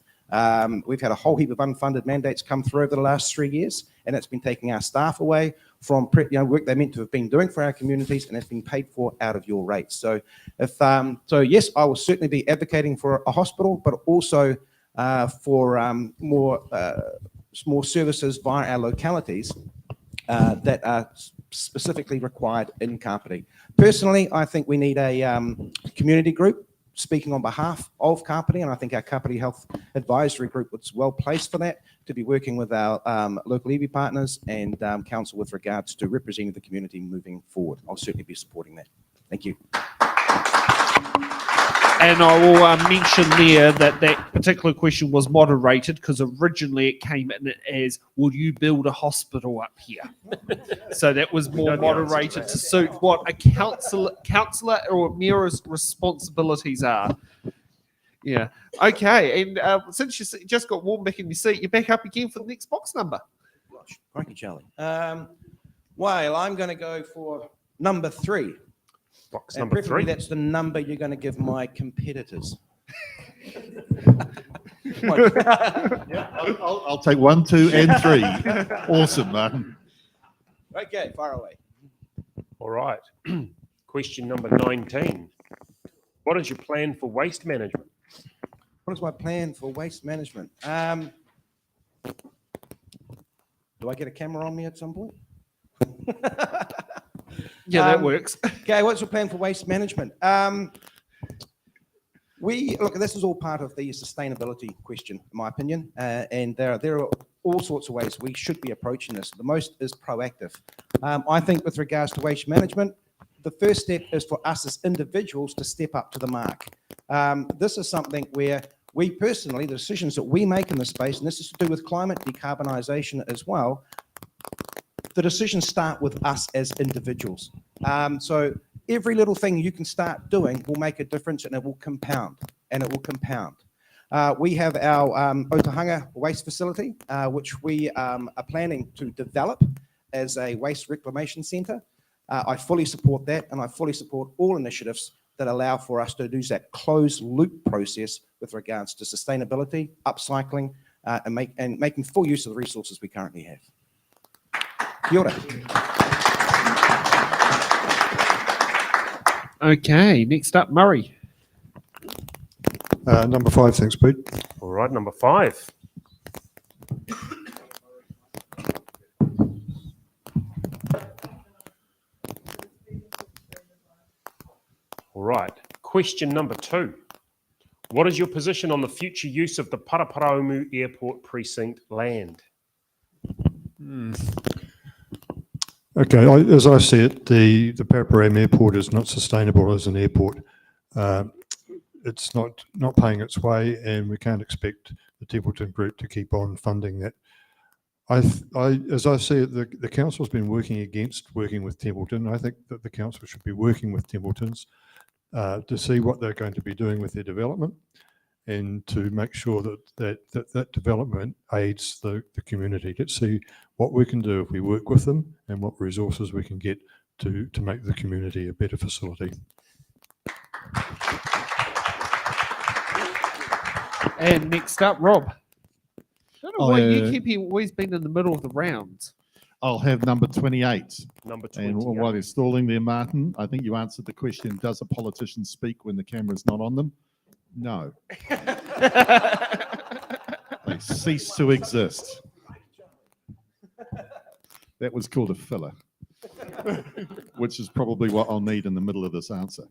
We've had a whole heap of unfunded mandates come through over the last 3 years, and it's been taking our staff away from work they're meant to have been doing for our communities, and it's been paid for out of your rates. So, yes, I will certainly be advocating for a hospital, but also for more services via our localities that are specifically required in Kapiti. Personally, I think we need a community group speaking on behalf of Kapiti, and I think our Kapiti Health Advisory Group was well placed for that, to be working with our local EV partners and council with regards to representing the community moving forward. I'll certainly be supporting that. Thank you. And I will mention there that that particular question was moderated because originally it came in as, will you build a hospital up here? So that was more moderated to suit what a councillor or mayor's responsibilities are. Yeah. Okay. And since you just got warm back in your seat, you're back up again for the next box number. Gosh, crikey, Charlie. Well, I'm going to go for number 3. Box And number preferably 3. that's the number you're going to give my competitors. I'll take 1, 2, and 3. Awesome, Martin. Okay, far away. All right. Question number 19. What is your plan for waste management? What is my plan for waste management? Do I get a camera on me at some point? Yeah, that works. Okay, what's your plan for waste management? Look, this is all part of the sustainability question, in my opinion, and there are all sorts of ways we should be approaching this. The most is proactive. I think with regards to waste management, the first step is for us as individuals to step up to the mark. This is something where we personally, the decisions that we make in this space, and this is to do with climate decarbonisation as well, the decisions start with us as individuals. So every little thing you can start doing will make a difference, and it will compound, and it will compound. We have our Otahanga waste facility, which we are planning to develop as a waste reclamation centre. I fully support that, and I fully support all initiatives that allow for us to do that closed loop process with regards to sustainability, upcycling, and making full use of the resources we currently have. Kia ora. Okay, next up, Murray. Number 5, thanks, Pete. All right, number 5. All right, question number 2. What is your position on the future use of the Paraparaumu Airport Precinct land? Okay, as I see it, the Paraparaumu Airport is not sustainable as an airport. It's not paying its way, and we can't expect the Templeton Group to keep on funding that. As I see it, the council's been working against working with Templeton. I think that the council should be working with Templeton's to see what they're going to be doing with their development, and to make sure that development aids the community. Let's see what we can do if we work with them, and what resources we can get to make the community a better facility. And next up, Rob. I don't know why you keep always been in the middle of the rounds. I'll have number 28. Number And 28. while they're stalling there, Martin, I think you answered the question, does a politician speak when the camera's not on them? No. They cease to exist. That was called a filler, which is probably what I'll need in the middle of this answer.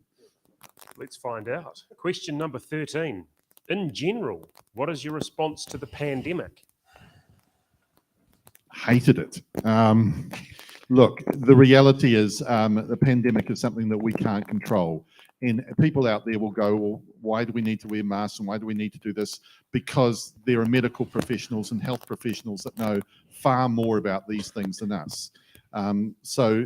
Let's find out. Question number 13. In general, what is your response to the pandemic? Hated it. Look, the reality is the pandemic is something that we can't control. And people out there will go, well, why do we need to wear masks and why do we need to do this? Because there are medical professionals and health professionals that know far more about these things than us. So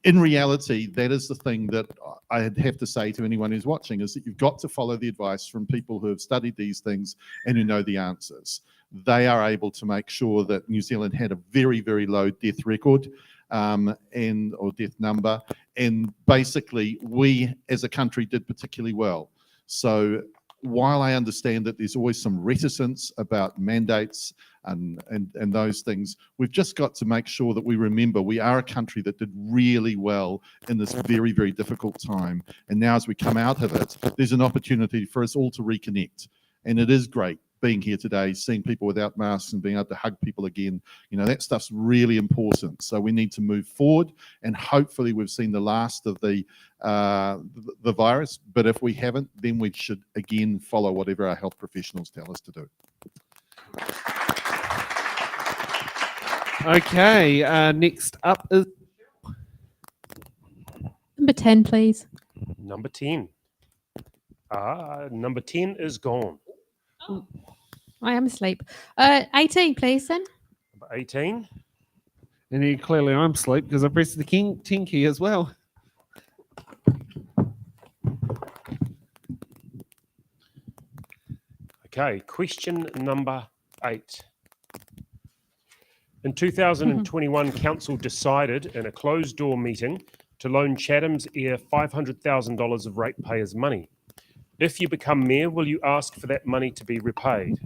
in reality, that is the thing that I'd have to say to anyone who's watching, is that you've got to follow the advice from people who have studied these things and who know the answers. They are able to make sure that New Zealand had a very, very low death record or death number. And basically, we as a country did particularly well. So while I understand that there's always some reticence about mandates and those things, we've just got to make sure that we remember we are a country that did really well in this very, very difficult time. And now as we come out of it, there's an opportunity for us all to reconnect. And it is great being here today, seeing people without masks and being able to hug people again. You know, that stuff's really important. So we need to move forward, and hopefully we've seen the last of the virus. But if we haven't, then we should again follow whatever our health professionals tell us to do. Okay, next up is Number 10, please. Number 10. Number 10 is gone. I am asleep. 18, please, then. Number 18. and then clearly I'm asleep because I pressed the 10 key as well. Okay, question number 8. In 2021, Council decided in a closed-door meeting to loan Chatham's Air $500,000 of ratepayers' money. If you become mayor, will you ask for that money to be repaid?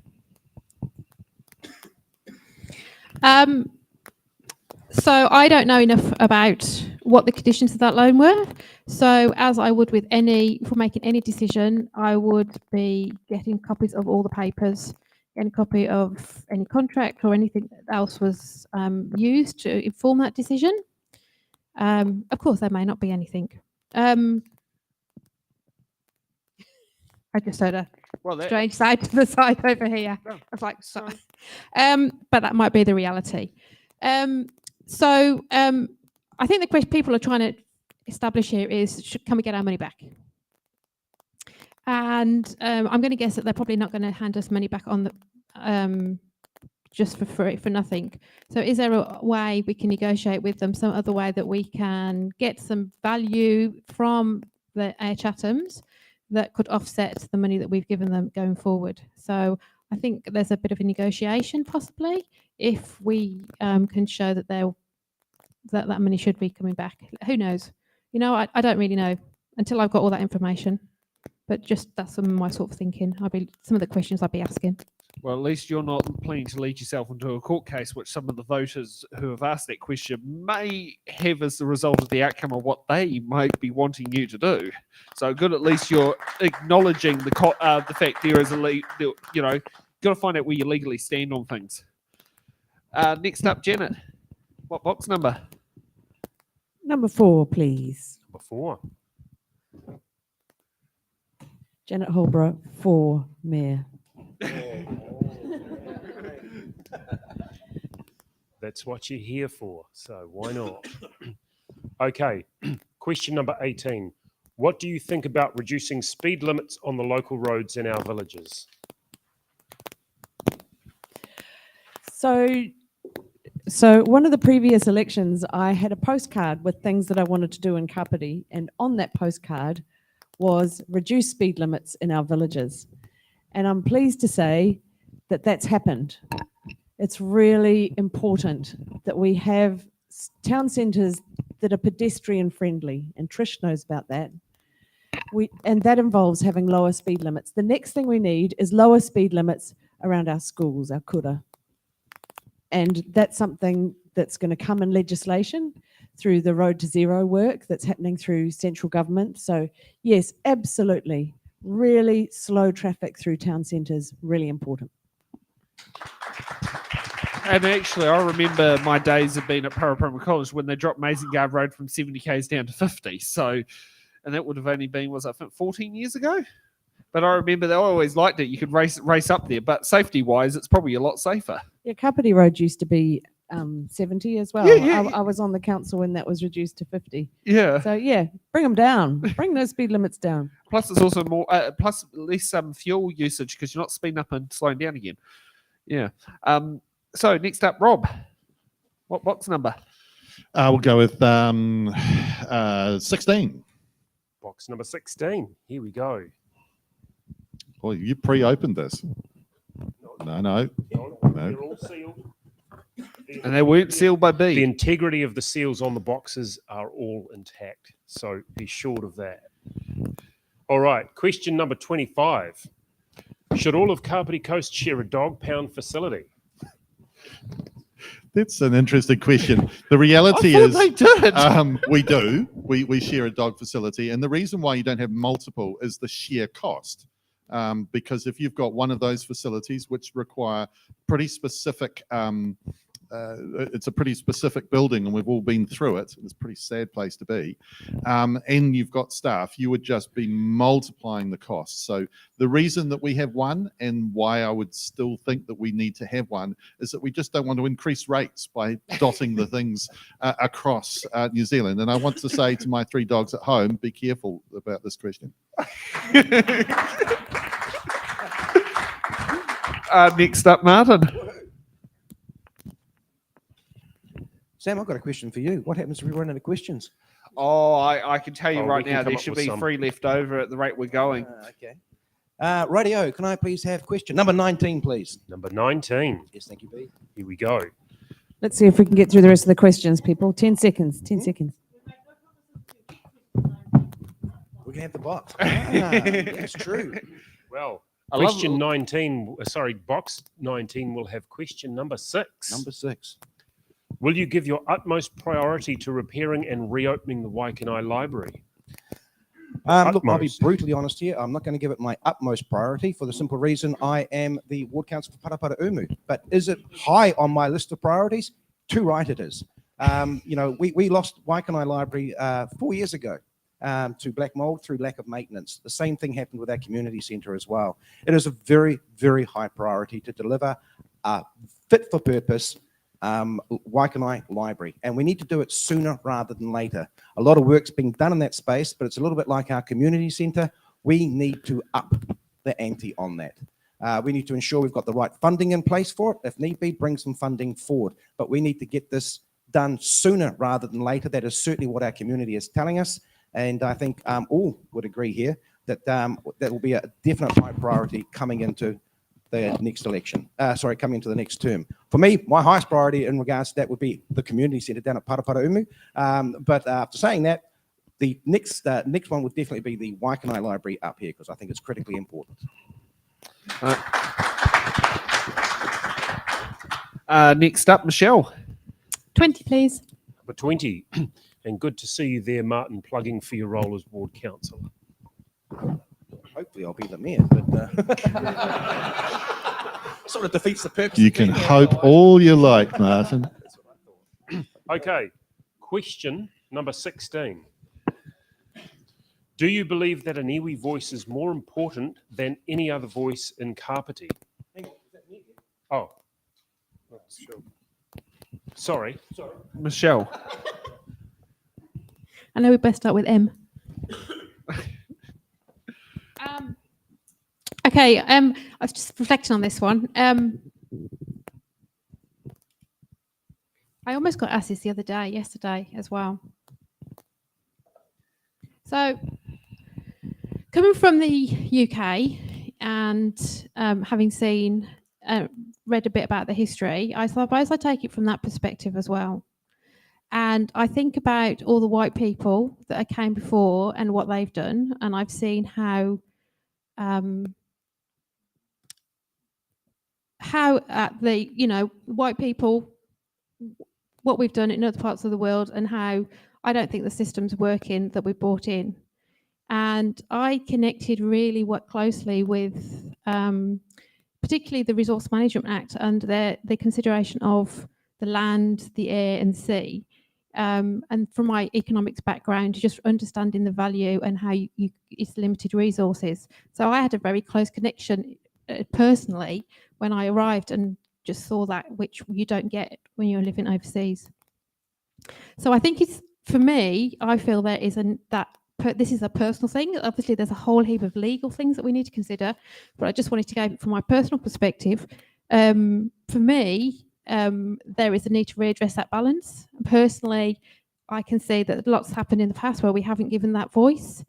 So I don't know enough about what the conditions of that loan were. So as I would with for making any decision, I would be getting copies of all the papers, getting a copy of any contract or anything else was used to inform that decision. Of course, there may not be anything. I just heard a strange side to the side over here. I was like, sorry. But that might be the reality. So I think the question people are trying to establish here is, can we get our money back? And I'm going to guess that they're probably not going to hand us money back on the just for free, for nothing. So is there a way we can negotiate with them, some other way that we can get some value from the Air Chathams that could offset the money that we've given them going forward? So I think there's a bit of a negotiation possibly if we can show that that money should be coming back. Who knows? You know, I don't really know until I've got all that information. But just that's some of my sort of thinking. Some of the questions I'd be asking. Well, at least you're not planning to lead yourself into a court case, which some of the voters who have asked that question may have as the result of the outcome of what they might be wanting you to do. So good, at least you're acknowledging the fact there is got to find out where you legally stand on things. Next up, Janet. What box number? Number 4, please. Number 4. Janet Holbrook, 4, Mayor. That's what you're here for, so why not? Okay, question number 18. What do you think about reducing speed limits on the local roads in our villages? So one of the previous elections, I had a postcard with things that I wanted to do in Kapiti, and on that postcard was reduce speed limits in our villages. And I'm pleased to say that that's happened. It's really important that we have town centres that are pedestrian friendly, and Trish knows about that. And that involves having lower speed limits. The next thing we need is lower speed limits around our schools, our kura. And that's something that's going to come in legislation through the Road to Zero work that's happening through central government. So yes, absolutely. Really slow traffic through town centres, really important. And actually, I remember my days of being at Paraparaumu College when they dropped Mazingard Road from 70 k's down to 50. So, and that would have only been, was I think 14 years ago? But I remember they always liked it. You could race up there, but safety-wise, it's probably a lot safer. Yeah, Kapiti Road used to be 70 as well. I was on the council when that was reduced to 50. Yeah. So yeah, bring them down. Bring those speed limits down. Plus, it's also more plus less fuel usage because you're not speeding up and slowing down again. Yeah. So next up, Rob. What box number? We'll go with 16. Box number 16. Here we go. Well, you pre-opened this. No. They're all sealed. And they weren't sealed by B. The integrity of the seals on the boxes are all intact, so be sure of that. All right, question number 25. Should all of Kapiti Coast share a dog pound facility? That's an interesting question. The reality I thought they did. we do. We share a dog facility, and the reason why you don't have multiple is the sheer cost. Because if you've got one of those facilities which require pretty specific, it's a pretty specific building, and we've all been through it. It's a pretty sad place to be. And you've got staff, you would just be multiplying the costs. So the reason that we have one, and why I would still think that we need to have one, is that we just don't want to increase rates by dotting the things across New Zealand. And I want to say to my 3 dogs at home, be careful about this question. Next up, Martin. Sam, I've got a question for you. What happens if we run out of questions? Oh, I can tell you Oh, right we can now, come there up should with be some. 3 left over at the rate we're going. Okay. Radio, can I please have question number 19, please? Number 19. Yes, thank you, B. Here we go. Let's see if we can get through the rest of the questions, people. 10 seconds. 10 seconds. We can have the box. That's true. Well, I love question it. 19, sorry, box 19 will have question number 6. Number 6. Will you give your utmost priority to repairing and reopening the Waikanai Library? Look, I'll be Utmost. brutally honest here. I'm not going to give it my utmost priority for the simple reason I am the ward councillor for Paraparaumu. But is it high on my list of priorities? Too right it is. We lost Waikanai Library 4 years ago to black mold through lack of maintenance. The same thing happened with our community centre as well. It is a very, very high priority to deliver a fit for purpose Waikanai Library, and we need to do it sooner rather than later. A lot of work's being done in that space, but it's a little bit like our community centre. We need to up the ante on that. We need to ensure we've got the right funding in place for it. If need be, bring some funding forward, but we need to get this done sooner rather than later. That is certainly what our community is telling us, and I think all would agree here that that will be a definite high priority coming into the next election, coming into the next term. For me, my highest priority in regards to that would be the community centre down at Paraparaumu. But after saying that, the next one would definitely be the Waikanai Library up here, because I think it's critically important. Next up, Michelle. 20, please. Number 20. And good to see you there, Martin, plugging for your role as ward councillor. Hopefully I'll be the mayor, but sort of defeats the purpose. You can hope all you like, Martin. Okay, question number 16. Do you believe that an iwi voice is more important than any other voice in Kapiti? Oh, sure. Sorry. Michelle. I know we best start with M. Okay, I was just reflecting on this one. I almost got asked this yesterday as well. So, coming from the UK and having read a bit about the history, I suppose I take it from that perspective as well. And I think about all the white people that came before and what they've done, and I've seen how the white people what we've done in other parts of the world and how I don't think the system's working that we brought in. And I connected really closely with particularly the Resource Management Act and the consideration of the land, the air and the sea. And from my economics background, just understanding the value and how it's limited resources. So I had a very close connection personally when I arrived and just saw that, which you don't get when you're living overseas. So I think it's, for me, I feel there is this is a personal thing. Obviously, there's a whole heap of legal things that we need to consider, but I just wanted to go from my personal perspective. For me, there is a need to readdress that balance. Personally, I can see that lots happened in the past where we haven't given that voice.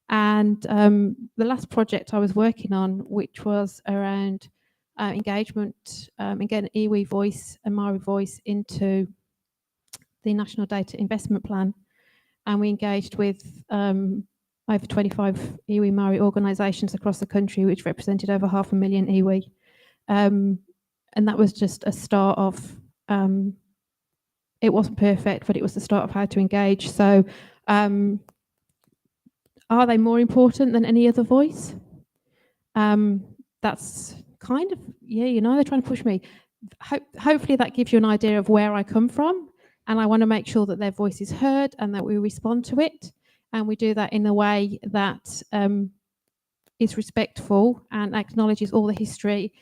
And the last project I was working on, which was around engagement, again, iwi voice and Maori voice into the National Data Investment Plan. And we engaged with over 25 iwi Maori organisations across the country, which represented over 500,000 iwi. And that was just a start of, it wasn't perfect, but it was the start of how to engage. So are they more important than any other voice? That's kind of, they're trying to push me. Hopefully that gives you an idea of where I come from. And I want to make sure that their voice is heard and that we respond to it. And we do that in a way that is respectful and acknowledges all the history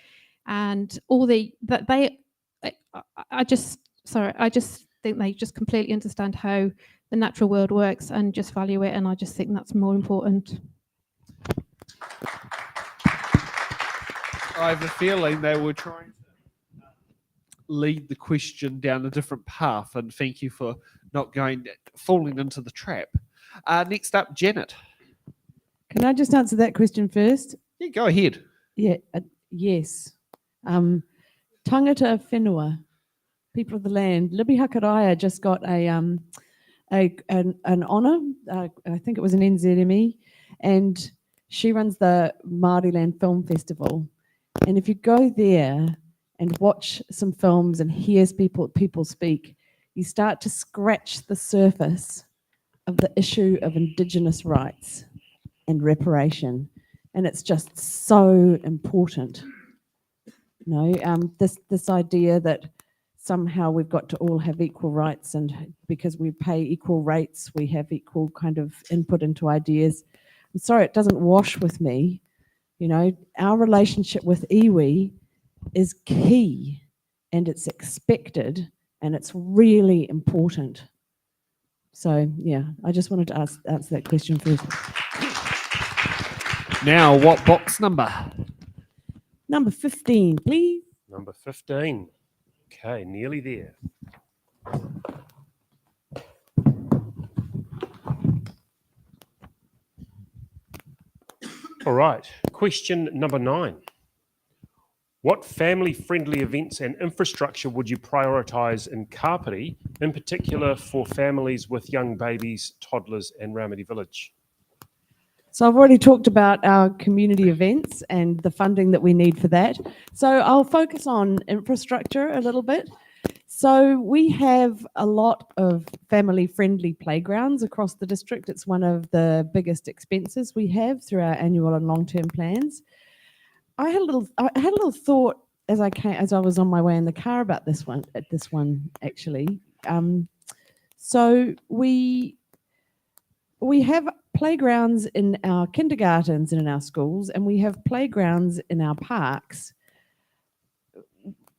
and all I just think they just completely understand how the natural world works and just value it. And I just think that's more important. I have a feeling they were trying to lead the question down a different path, and thank you for not falling into the trap. Next up, Janet. Can I just answer that question first? Yeah, go ahead. Yeah, yes. Tangata whenua, people of the land. Libby Hakaraya just got an honour. I think it was an NZME, and she runs the Māori Land Film Festival. And if you go there and watch some films and hear people speak, you start to scratch the surface of the issue of Indigenous rights and reparation. And it's just so important. This idea that somehow we've got to all have equal rights, and because we pay equal rates, we have equal kind of input into ideas. I'm sorry, it doesn't wash with me. Our relationship with iwi is key, and it's expected, and it's really important. So, yeah, I just wanted to answer that question first. Now, what box number? Number 15, please. Number 15. Okay, nearly there. All right, question number 9. What family-friendly events and infrastructure would you prioritise in Kapiti, in particular for families with young babies, toddlers and Ramadi Village? So I've already talked about our community events and the funding that we need for that. So I'll focus on infrastructure a little bit. So we have a lot of family-friendly playgrounds across the district. It's one of the biggest expenses we have through our annual and long-term plans. I had a little thought as I was on my way in the car about this one actually. So we have playgrounds in our kindergartens and in our schools, and we have playgrounds in our parks.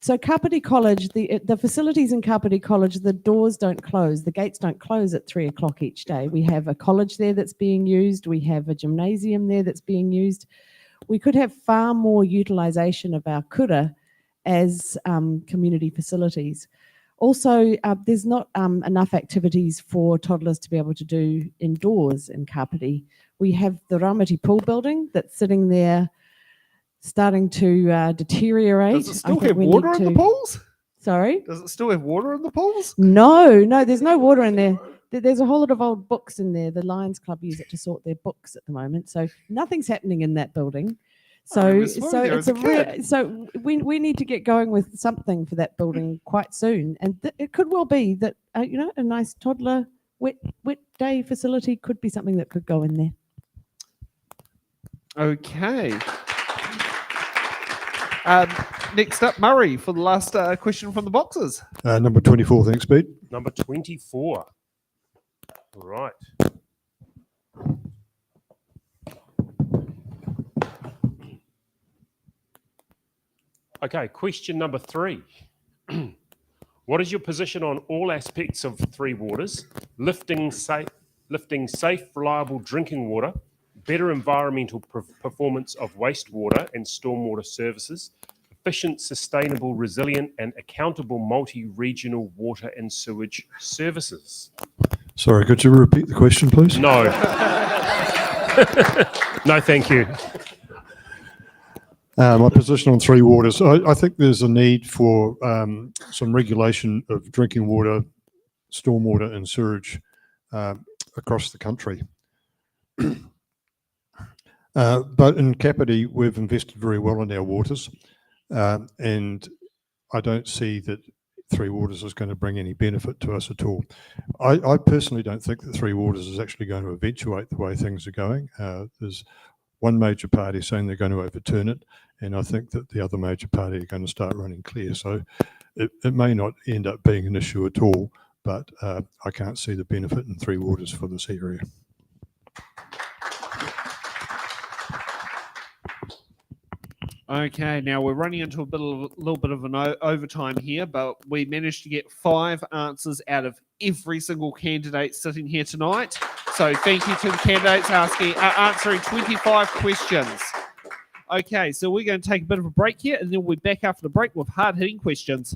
So Kapiti College, the facilities in Kapiti College, the doors don't close, the gates don't close at 3 o'clock each day. We have a college there that's being used. We have a gymnasium there that's being used. We could have far more utilisation of our kura as community facilities. Also, there's not enough activities for toddlers to be able to do indoors in Kapiti. We have the Ramati pool building that's sitting there starting to deteriorate. Does it still have water in the pools? Sorry? Does it still have water in the pools? No, there's no water in there. There's a whole lot of old books in there. The Lions Club use it to sort their books at the moment. So nothing's happening in that building. So, remember swimming so there it's as a kid. so we need to get going with something for that building quite soon, and it could well be that a nice toddler wet day facility could be something that could go in there. Okay. Next up, Murray, for the last question from the boxes. Number 24, thanks, Pete. Number 24. Right. Okay, question number 3. What is your position on all aspects of Three Waters, lifting safe, reliable drinking water, better environmental performance of wastewater and stormwater services, efficient, sustainable, resilient and accountable multi-regional water and sewage services? Sorry, could you repeat the question, please? No. No, thank you. My position on Three Waters, I think there's a need for some regulation of drinking water, stormwater and sewage across the country. But in Kapiti, we've invested very well in our waters, and I don't see that Three Waters is going to bring any benefit to us at all. I personally don't think that Three Waters is actually going to eventuate the way things are going. There's one major party saying they're going to overturn it, and I think that the other major party are going to start running clear. So it may not end up being an issue at all, but I can't see the benefit in Three Waters for this area. Okay, now we're running into a little bit of an overtime here, but we managed to get 5 answers out of every single candidate sitting here tonight. So thank you to the candidates answering 25 questions. Okay, so we're going to take a bit of a break here, and then we'll be back after the break with hard-hitting questions.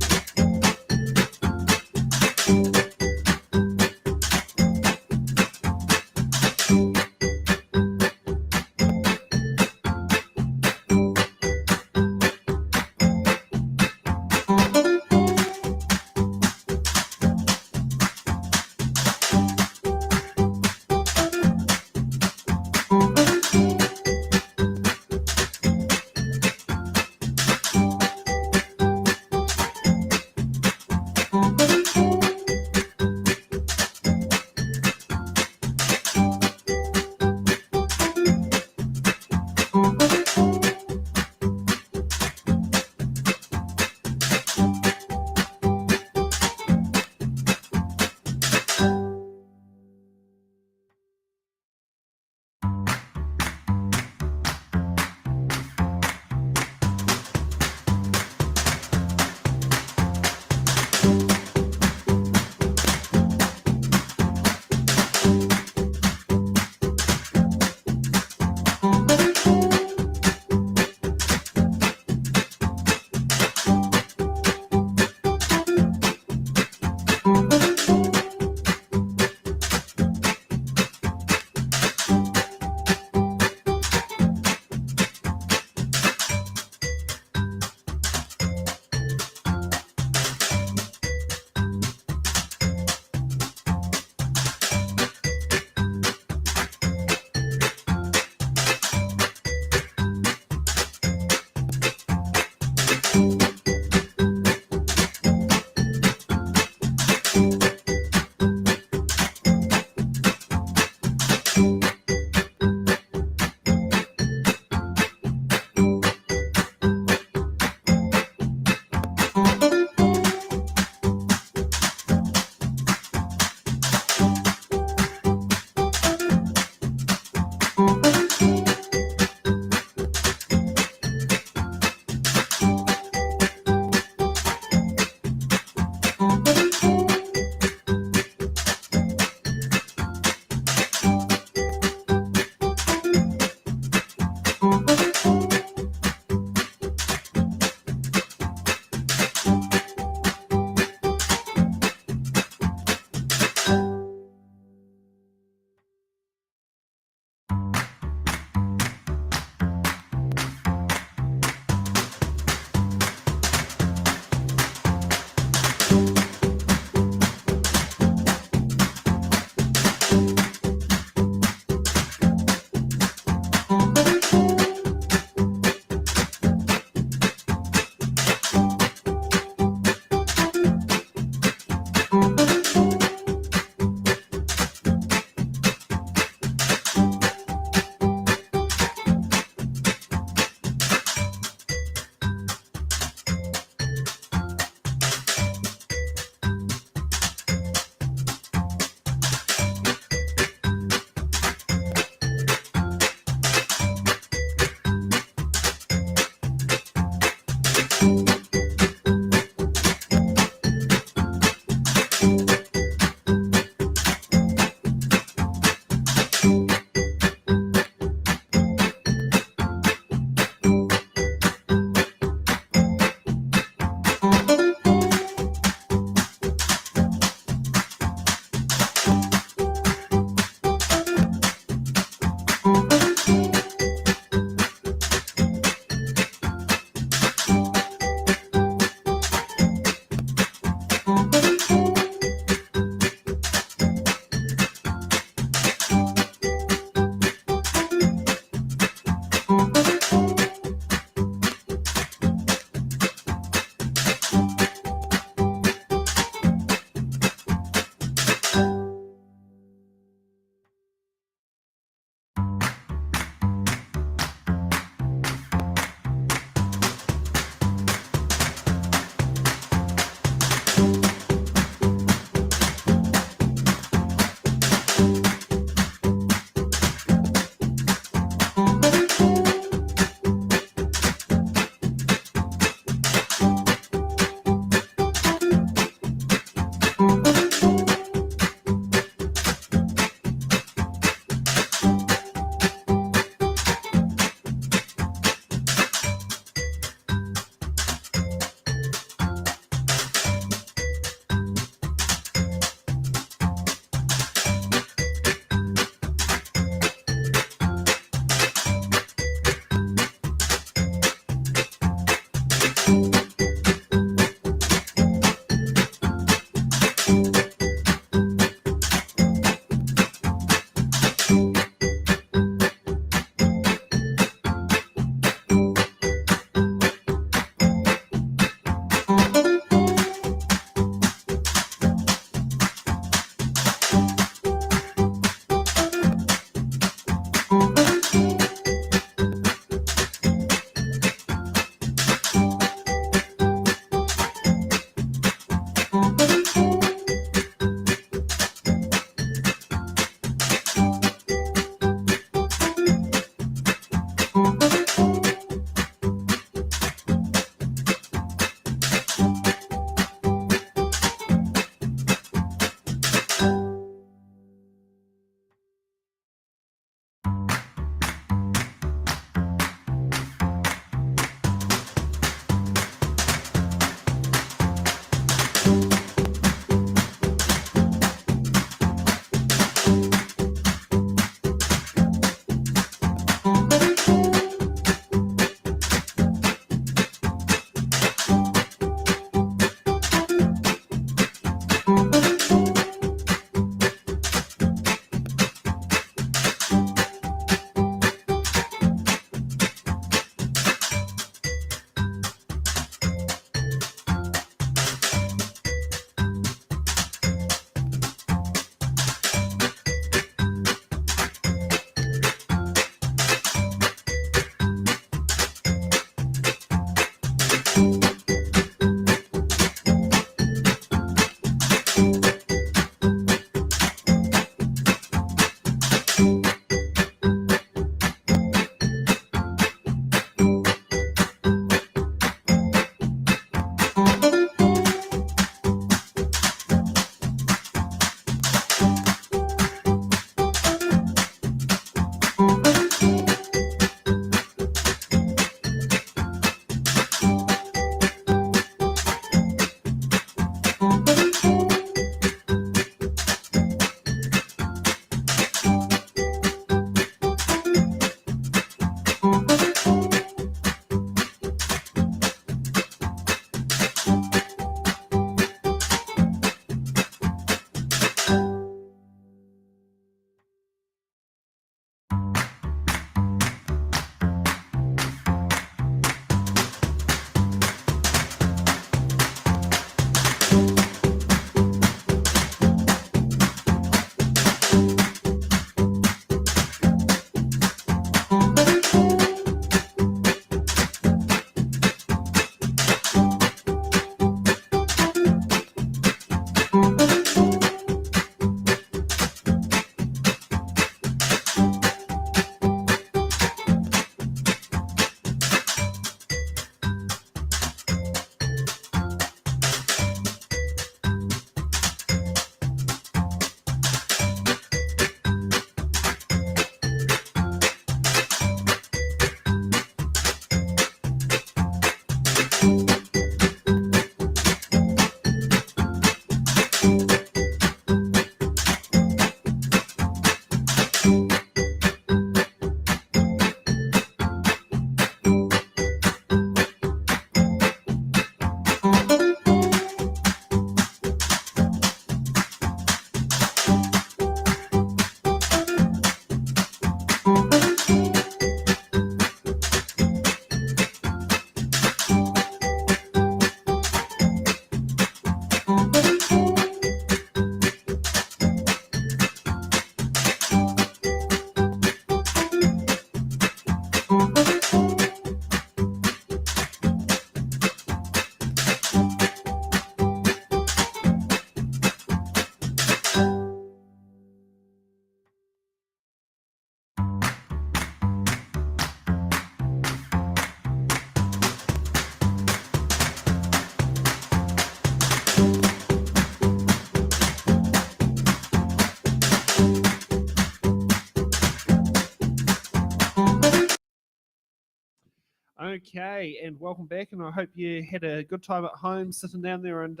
Okay, and welcome back. And I hope you had a good time at home, sitting down there and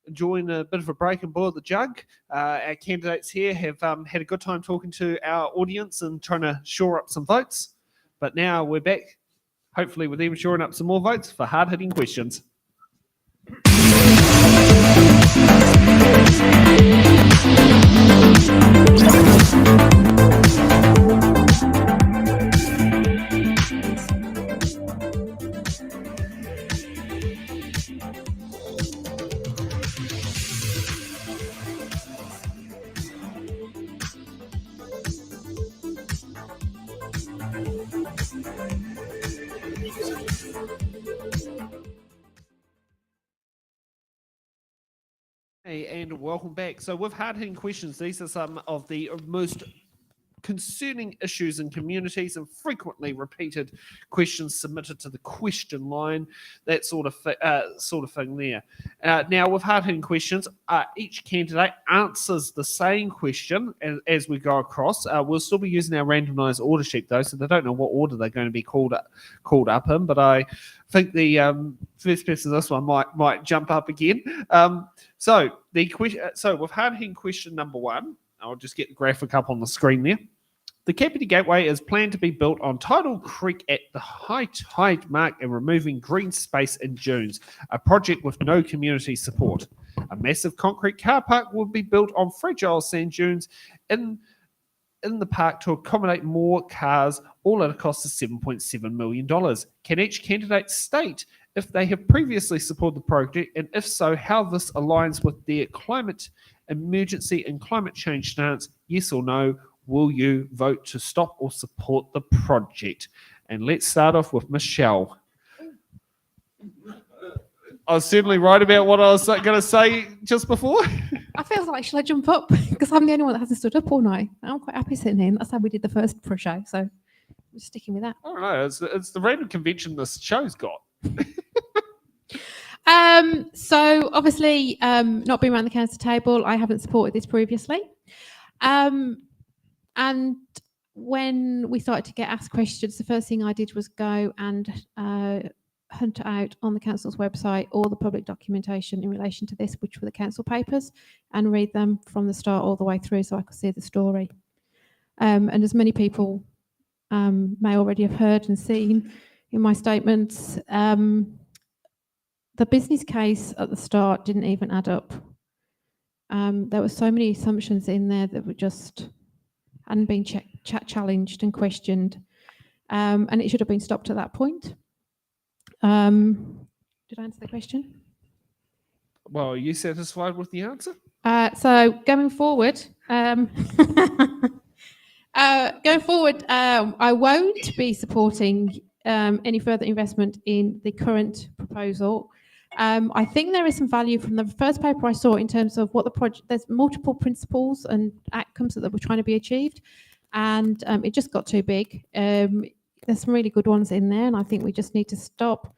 enjoying a bit of a break and boil the jug. Our candidates here have had a good time talking to our audience and trying to shore up some votes. But now we're back, hopefully with even shoring up some more votes for hard-hitting questions. Hey, and welcome back. So with hard-hitting questions, these are some of the most concerning issues in communities and frequently repeated questions submitted to the question line, that sort of thing there. Now, with hard-hitting questions, each candidate answers the same question as we go across. We'll still be using our randomised order sheet, though, so they don't know what order they're going to be called up in, but I think the first person this one might jump up again. So with hard-hitting question number one, I'll just get the graphic up on the screen there. The Kapiti Gateway is planned to be built on Tidal Creek at the high tide mark and removing green space in dunes, a project with no community support. A massive concrete car park will be built on fragile sand dunes in the park to accommodate more cars, all at a cost of $7.7 million. Can each candidate state if they have previously supported the project, and if so, how this aligns with their climate emergency and climate change stance? Yes or no? Will you vote to stop or support the project? And let's start off with Michelle. I was certainly right about what I was going to say just before. I feel like, should I jump up? Because I'm the only one that hasn't stood up all night. I'm quite happy sitting here. That's how we did the first show, so I'm just sticking with that. I don't know. It's the random convention this show's got. So obviously, not being around the council table, I haven't supported this previously. And when we started to get asked questions, the first thing I did was go and hunt out on the council's website all the public documentation in relation to this, which were the council papers, and read them from the start all the way through so I could see the story. And as many people may already have heard and seen in my statements, the business case at the start didn't even add up. There were so many assumptions in there that were just hadn't been challenged and questioned, and it should have been stopped at that point. Did I answer the question? Well, are you satisfied with the answer? So going forward, I won't be supporting any further investment in the current proposal. I think there is some value from the first paper I saw in terms of what the project, there's multiple principles and outcomes that were trying to be achieved, and it just got too big. There's some really good ones in there, and I think we just need to stop,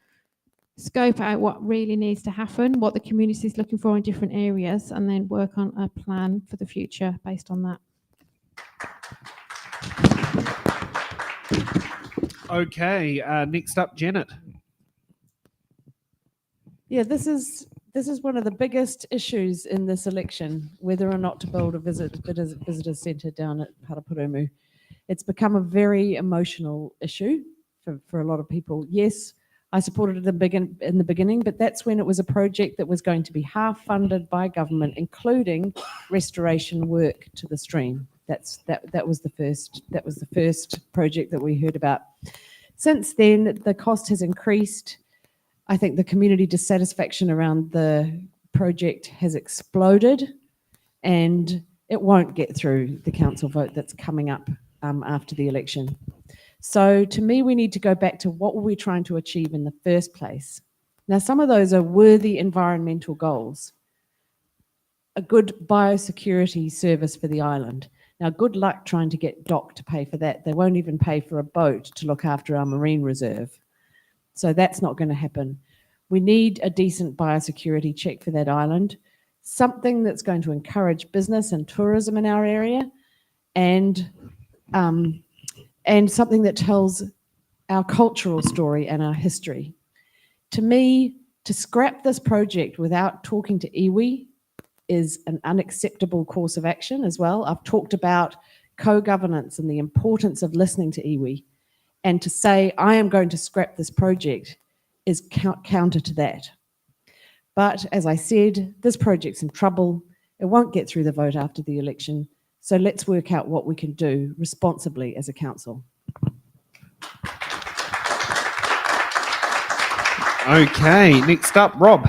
scope out what really needs to happen, what the community is looking for in different areas, and then work on a plan for the future based on that. Okay, next up, Janet. Yeah, this is one of the biggest issues in this election, whether or not to build a visitor centre down at Parapurumu. It's become a very emotional issue for a lot of people. Yes, I supported it in the beginning, but that's when it was a project that was going to be half funded by government, including restoration work to the stream. That was the first project that we heard about. Since then, the cost has increased. I think the community dissatisfaction around the project has exploded, and it won't get through the council vote that's coming up after the election. So to me, we need to go back to what were we trying to achieve in the first place. Now, some of those are worthy environmental goals. A good biosecurity service for the island. Now, good luck trying to get DOC to pay for that. They won't even pay for a boat to look after our marine reserve. So that's not going to happen. We need a decent biosecurity check for that island, something that's going to encourage business and tourism in our area, and something that tells our cultural story and our history. To me, to scrap this project without talking to iwi is an unacceptable course of action as well. I've talked about co-governance and the importance of listening to iwi, and to say I am going to scrap this project is counter to that. But as I said, this project's in trouble. It won't get through the vote after the election. So let's work out what we can do responsibly as a council. Okay, next up, Rob.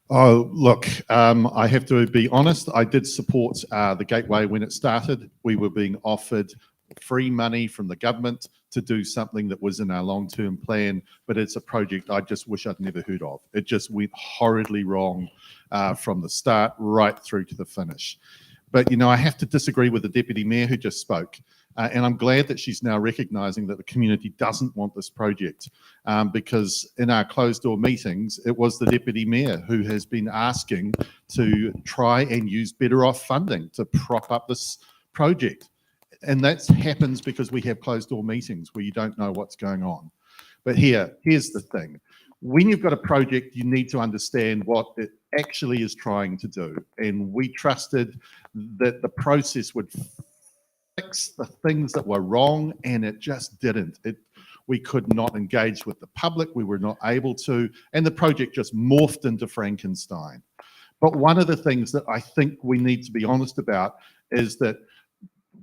Oh, look, I have to be honest. I did support the Gateway when it started. We were being offered free money from the government to do something that was in our long-term plan, but it's a project I just wish I'd never heard of. It just went horridly wrong from the start right through to the finish. But, you know, I have to disagree with the Deputy Mayor who just spoke. And I'm glad that she's now recognising that the community doesn't want this project, because in our closed-door meetings, it was the Deputy Mayor who has been asking to try and use better off funding to prop up this project. And that happens because we have closed-door meetings where you don't know what's going on. But here's the thing. When you've got a project, you need to understand what it actually is trying to do. And we trusted that the process would fix the things that were wrong, and it just didn't. We could not engage with the public. We were not able to, and the project just morphed into Frankenstein. But one of the things that I think we need to be honest about is that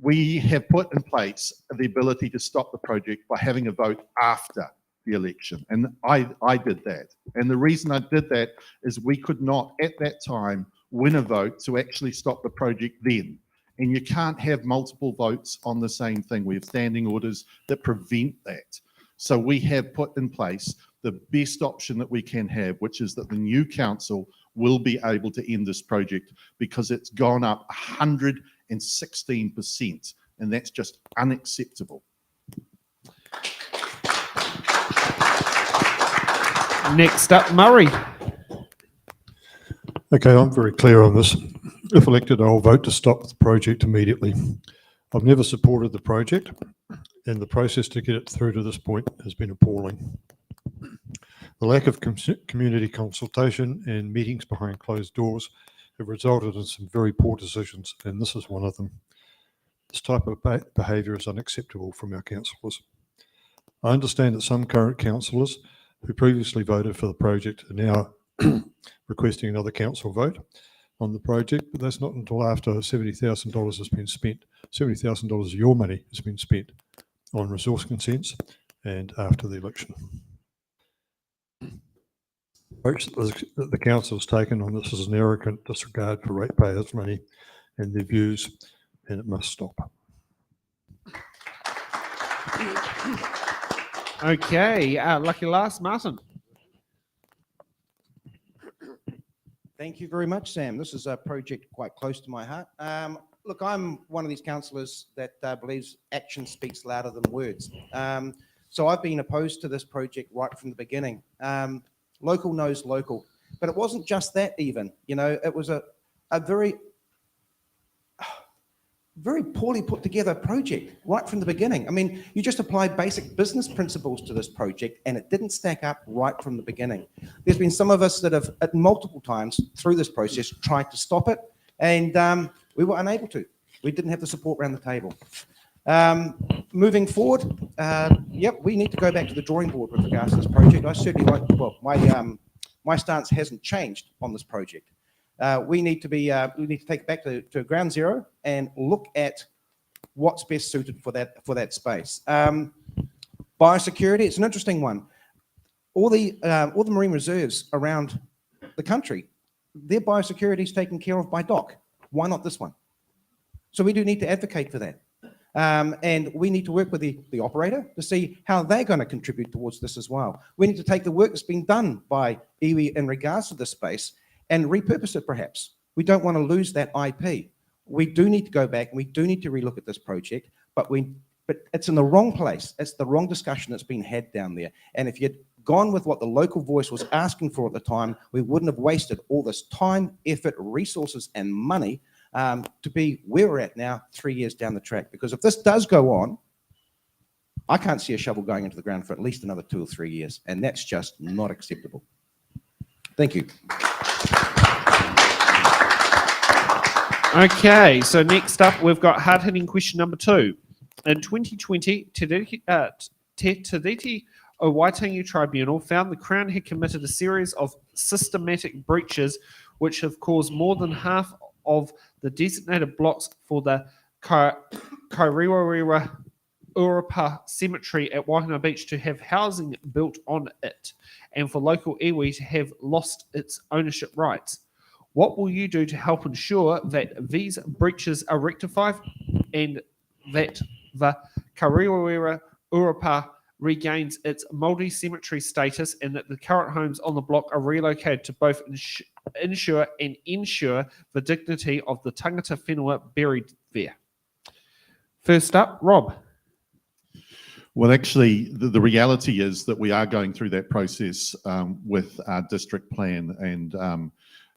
we have put in place the ability to stop the project by having a vote after the election. And I did that. And the reason I did that is we could not, at that time, win a vote to actually stop the project then. And you can't have multiple votes on the same thing. We have standing orders that prevent that. So we have put in place the best option that we can have, which is that the new council will be able to end this project because it's gone up 116%, and that's just unacceptable. Next up, Murray. Okay, I'm very clear on this. If elected, I'll vote to stop the project immediately. I've never supported the project, and the process to get it through to this point has been appalling. The lack of community consultation and meetings behind closed doors have resulted in some very poor decisions, and this is one of them. This type of behaviour is unacceptable from our councillors. I understand that some current councillors who previously voted for the project are now requesting another council vote on the project, but that's not until after $70,000 has been spent. $70,000 of your money has been spent on resource consents and after the election. Approach that the council has taken on this is an arrogant disregard for ratepayers' money and their views, and it must stop. Okay, lucky last, Martin. Thank you very much, Sam. This is a project quite close to my heart. Look, I'm one of these councillors that believes action speaks louder than words. So I've been opposed to this project right from the beginning. Local knows local, but it wasn't just that even. You know, it was a very poorly put together project right from the beginning. I mean, you just applied basic business principles to this project and it didn't stack up right from the beginning. There's been some of us that have at multiple times through this process tried to stop it, and we were unable to. We didn't have the support around the table. Moving forward, yep, we need to go back to the drawing board with regards to this project. I certainly like, well, my stance hasn't changed on this project. We need to take it back to ground zero and look at what's best suited for that space. Biosecurity, it's an interesting one. All the marine reserves around the country, their biosecurity is taken care of by DOC. Why not this one? So we do need to advocate for that. And we need to work with the operator to see how they're going to contribute towards this as well. We need to take the work that's been done by iwi in regards to this space and repurpose it perhaps. We don't want to lose that IP. We do need to go back and we do need to relook at this project, but it's in the wrong place. It's the wrong discussion that's been had down there. And if you'd gone with what the local voice was asking for at the time, we wouldn't have wasted all this time, effort, resources, and money to be where we're at now 3 years down the track. Because if this does go on, I can't see a shovel going into the ground for at least another 2 or 3 years, and that's just not acceptable. Thank you. Okay, so next up, we've got hard-hitting question number 2. In 2020, Te Tiriti o Waitangi Tribunal found the Crown had committed a series of systematic breaches which have caused more than half of the designated blocks for the Kairiwariwa Urapa Cemetery at Waitangi Beach to have housing built on it, and for local iwi to have lost its ownership rights. What will you do to help ensure that these breaches are rectified and that the Kairiwariwa Urapa regains its multi-cemetery status, and that the current homes on the block are relocated to both ensure the dignity of the tangata whenua buried there? First up, Rob. Well, actually, the reality is that we are going through that process with our district plan, and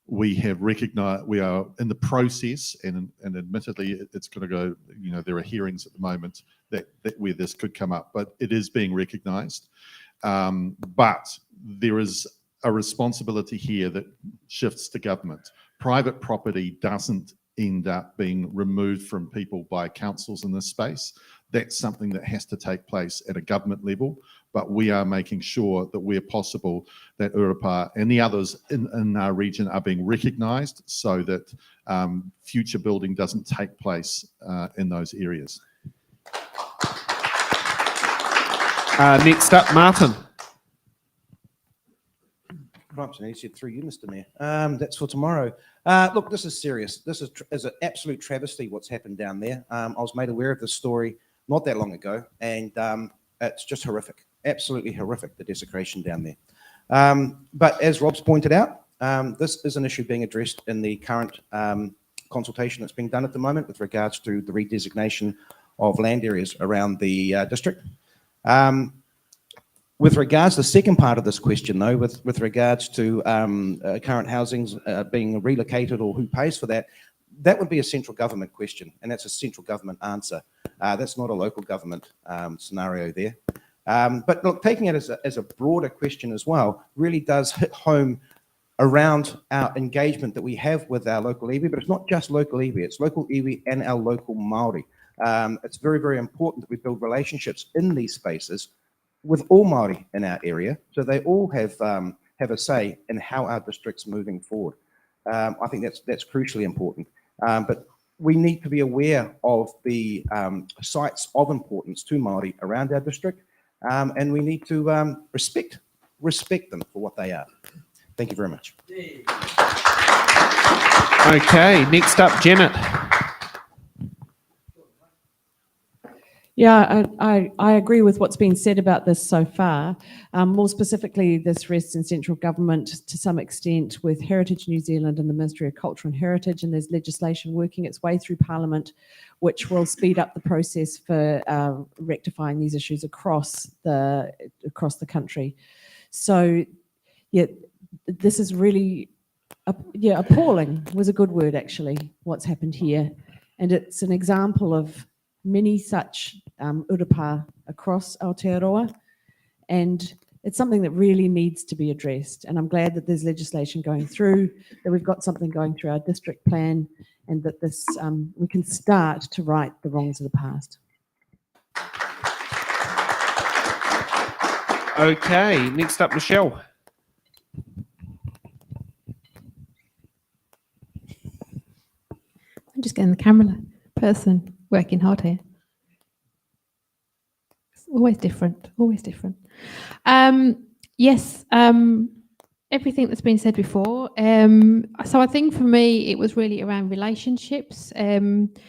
we have recognised we are in the process, and admittedly, it's going to go. You know, there are hearings at the moment that where this could come up, but it is being recognised. But there is a responsibility here that shifts to government. Private property doesn't end up being removed from people by councils in this space. That's something that has to take place at a government level, but we are making sure that where possible that Urapa and the others in our region are being recognised so that future building doesn't take place in those areas. Next up, Martin. Right, so you said through you, Mr. Mayor. That's for tomorrow. Look, this is serious. This is an absolute travesty what's happened down there. I was made aware of this story not that long ago, and it's just horrific, absolutely horrific, the desecration down there. But as Rob's pointed out, this is an issue being addressed in the current consultation that's being done at the moment with regards to the redesignation of land areas around the district. With regards to the second part of this question, though, with regards to current housings being relocated or who pays for that, that would be a central government question, and that's a central government answer. That's not a local government scenario there. But look, taking it as a broader question as well, really does hit home around our engagement that we have with our local iwi, but it's not just local iwi, it's local iwi and our local Māori. It's very, very important that we build relationships in these spaces with all Māori in our area, so they all have a say in how our district's moving forward. I think that's crucially important. But we need to be aware of the sites of importance to Māori around our district, and we need to respect them for what they are. Thank you very much. Okay, next up, Janet. Yeah, I agree with what's been said about this so far. More specifically, this rests in central government to some extent with Heritage New Zealand and the Ministry of Culture and Heritage, and there's legislation working its way through Parliament, which will speed up the process for rectifying these issues across the country. So, yeah, this is really, appalling was a good word actually, what's happened here. And it's an example of many such urapa across Aotearoa, and it's something that really needs to be addressed. And I'm glad that there's legislation going through, that we've got something going through our district plan, and that this we can start to right the wrongs of the past. Okay, next up, Michelle. I'm just getting the camera person working hard here. It's always different, always different. Yes, everything that's been said before. So I think for me, it was really around relationships and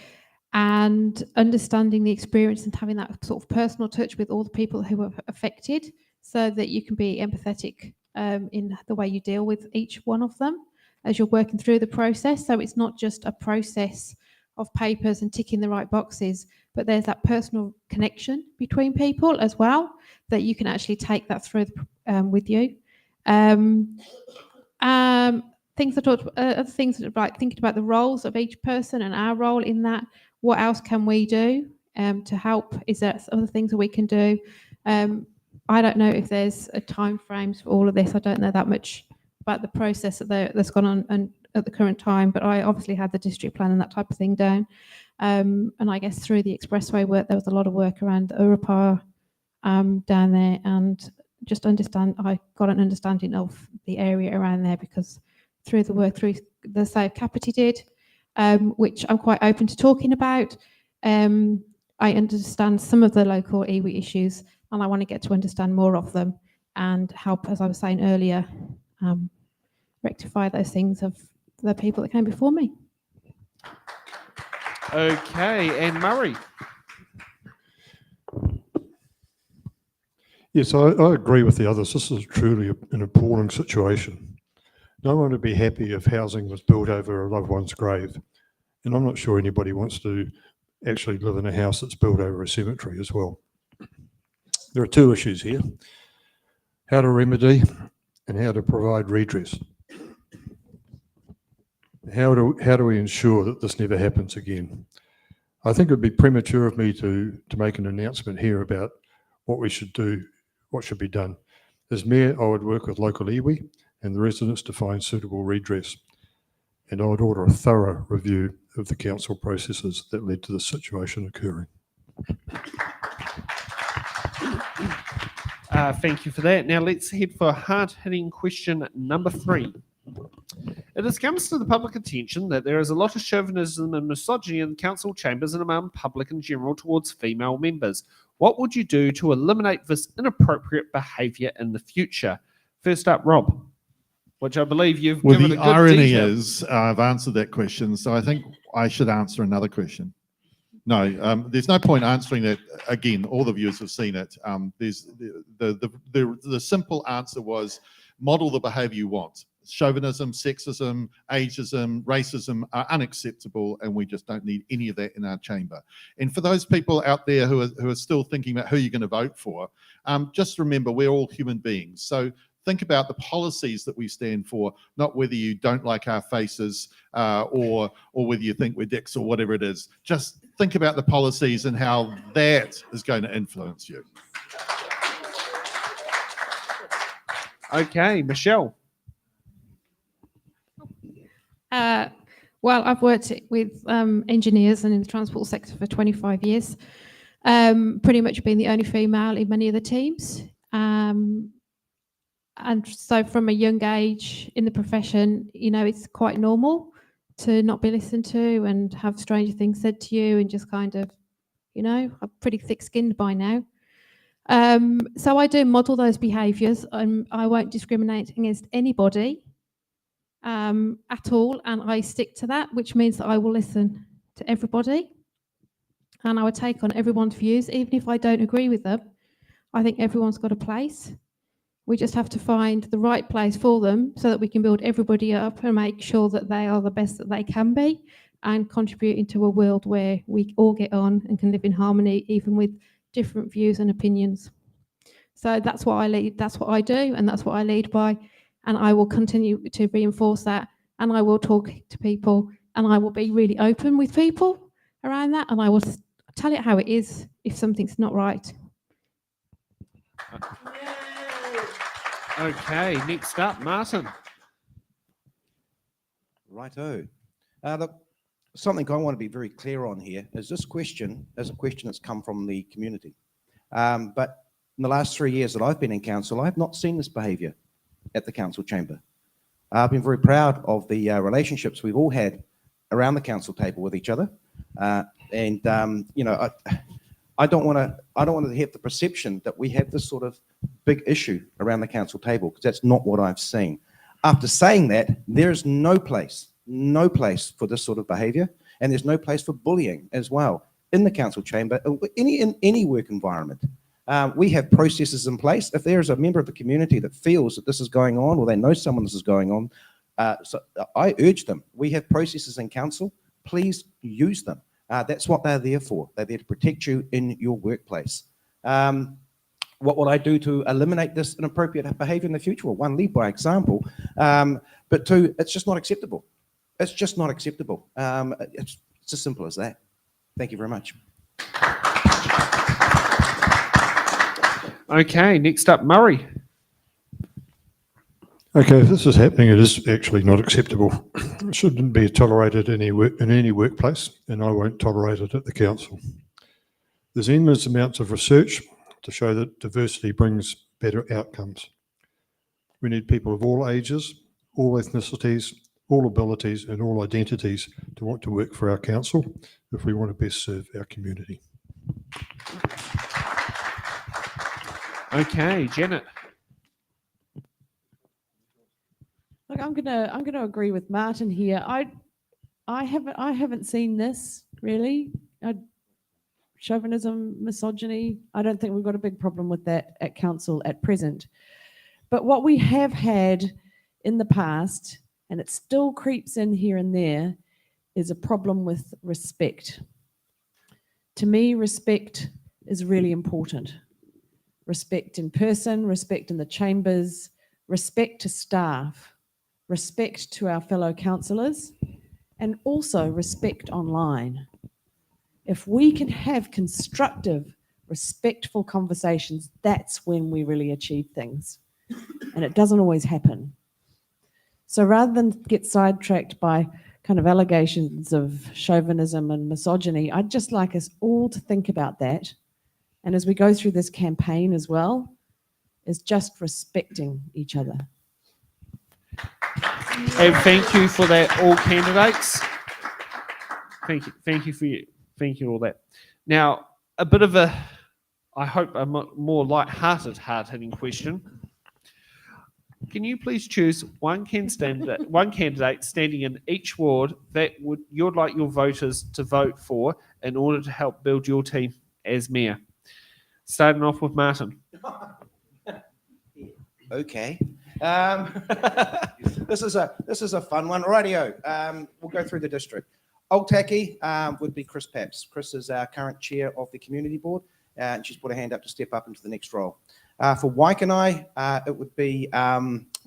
understanding the experience and having that sort of personal touch with all the people who were affected, so that you can be empathetic in the way you deal with each one of them as you're working through the process. So it's not just a process of papers and ticking the right boxes, but there's that personal connection between people as well, that you can actually take that through with you. Things I talked, other things like thinking about the roles of each person and our role in that. What else can we do to help? Is there other things that we can do? I don't know if there's a time frames for all of this. I don't know that much about the process that's gone on and at the current time, but I obviously had the district plan and that type of thing down. And I guess through the expressway work, there was a lot of work around Urupara down there, and just I got an understanding of the area around there because through the work through the Save Kapiti did, which I'm quite open to talking about. I understand some of the local iwi issues, and I want to get to understand more of them and help, as I was saying earlier, rectify those things of the people that came before me. Okay, and Murray. Yes, I agree with the others. This is truly an appalling situation. No one would be happy if housing was built over a loved one's grave. And I'm not sure anybody wants to actually live in a house that's built over a cemetery as well. There are two issues here: how to remedy and how to provide redress. How do we ensure that this never happens again? I think it would be premature of me to make an announcement here about what we should do, what should be done. As Mayor, I would work with local iwi and the residents to find suitable redress. And I would order a thorough review of the council processes that led to this situation occurring. Thank you for that. Now let's head for hard-hitting question number 3. It has come to the public attention that there is a lot of chauvinism and misogyny in council chambers and among public in general towards female members. What would you do to eliminate this inappropriate behaviour in the future? First up, Rob, which I believe you've given a good the irony detail. is, I've answered that question, so I think I should answer another question. No, there's no point answering that again. All the viewers have seen it. There's the simple answer was model the behaviour you want. Chauvinism, sexism, ageism, racism are unacceptable, and we just don't need any of that in our chamber. And for those people out there who are still thinking about who you're going to vote for, just remember we're all human beings. So think about the policies that we stand for, not whether you don't like our faces or whether you think we're dicks or whatever it is. Just think about the policies and how that is going to influence you. Okay, Michelle. Well, I've worked with engineers and in the transport sector for 25 years, pretty much being the only female in many of the teams. And so from a young age in the profession, you know, it's quite normal to not be listened to and have stranger things said to you and just kind of, you know, I'm pretty thick-skinned by now. So I do model those behaviours. I won't discriminate against anybody at all, and I stick to that, which means that I will listen to everybody and I would take on everyone's views, even if I don't agree with them. I think everyone's got a place. We just have to find the right place for them so that we can build everybody up and make sure that they are the best that they can be and contribute into a world where we all get on and can live in harmony, even with different views and opinions. So that's what I lead, that's what I do, and that's what I lead by. And I will continue to reinforce that, and I will talk to people, and I will be really open with people around that, and I will tell it how it is if something's not right. Okay, next up, Martin. Righto. Look, something I want to be very clear on here is this question is a question that's come from the community. But in the last 3 years that I've been in council, I've not seen this behaviour at the council chamber. I've been very proud of the relationships we've all had around the council table with each other, you know, I don't want to have the perception that we have this sort of big issue around the council table, because that's not what I've seen. After saying that, there is no place for this sort of behaviour, and there's no place for bullying as well in the council chamber, in any work environment. We have processes in place. If there is a member of the community that feels that this is going on, or they know someone this is going on, so I urge them. We have processes in council. Please use them. That's what they're there for. They're there to protect you in your workplace. What will I do to eliminate this inappropriate behaviour in the future? Well, one, lead by example. But two, it's just not acceptable. It's just not acceptable. It's as simple as that. Thank you very much. Okay, next up, Murray. Okay, if this is happening, it is actually not acceptable. It shouldn't be tolerated in any workplace, and I won't tolerate it at the council. There's endless amounts of research to show that diversity brings better outcomes. We need people of all ages, all ethnicities, all abilities, and all identities to want to work for our council if we want to best serve our community. Okay, Janet. Look, I'm gonna agree with Martin here. I haven't seen this really. Chauvinism, misogyny. I don't think we've got a big problem with that at council at present. But what we have had in the past, and it still creeps in here and there, is a problem with respect. To me, respect is really important. Respect in person, respect in the chambers, respect to staff, respect to our fellow councillors, and also respect online. If we can have constructive, respectful conversations, that's when we really achieve things. And it doesn't always happen. So rather than get sidetracked by kind of allegations of chauvinism and misogyny, I'd just like us all to think about that. And as we go through this campaign as well, is just respecting each other. And thank you for that, all candidates. Thank you all that. Now, a bit of a, I hope a more light-hearted, hard-hitting question. Can you please choose one candidate standing in each ward that you'd like your voters to vote for in order to help build your team as mayor? Starting off with Martin. Okay. This is a fun one. Rightio. We'll go through the district. Old Taki would be Chris Papps. Chris is our current chair of the community board, and she's put her hand up to step up into the next role. For Waikanai, it would be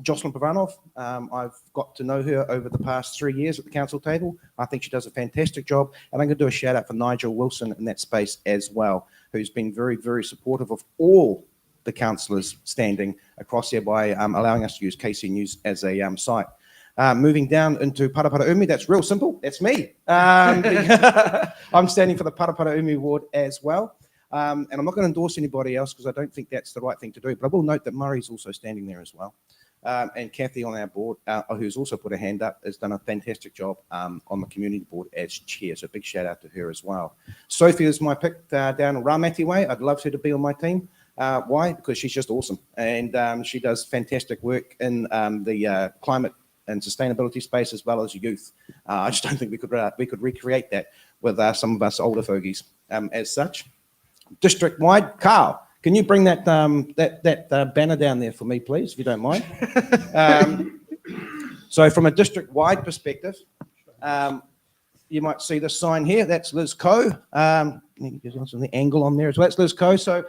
Jocelyn Pavanov. I've got to know her over the past 3 years at the council table. I think she does a fantastic job. And I'm going to do a shout out for Nigel Wilson in that space as well, who's been very, very supportive of all the councillors standing across there by allowing us to use KC News as a site. Moving down into Paraparaumu, that's real simple. That's me. I'm standing for the Paraparaumu ward as well. And I'm not going to endorse anybody else because I don't think that's the right thing to do. But I will note that Murray's also standing there as well. And Kathy on our board, who's also put her hand up, has done a fantastic job on the community board as chair. So big shout out to her as well. Sophie is my pick down in Ramati Way. I'd love her to be on my team. Why? Because she's just awesome. And she does fantastic work in the climate and sustainability space as well as youth. I just don't think we could recreate that with some of us older fogies as such. District-wide, Carl, can you bring that banner down there for me, please, if you don't mind? So from a district-wide perspective, you might see the sign here. That's Liz Coe. There's also the angle on there as well. That's Liz Coe. So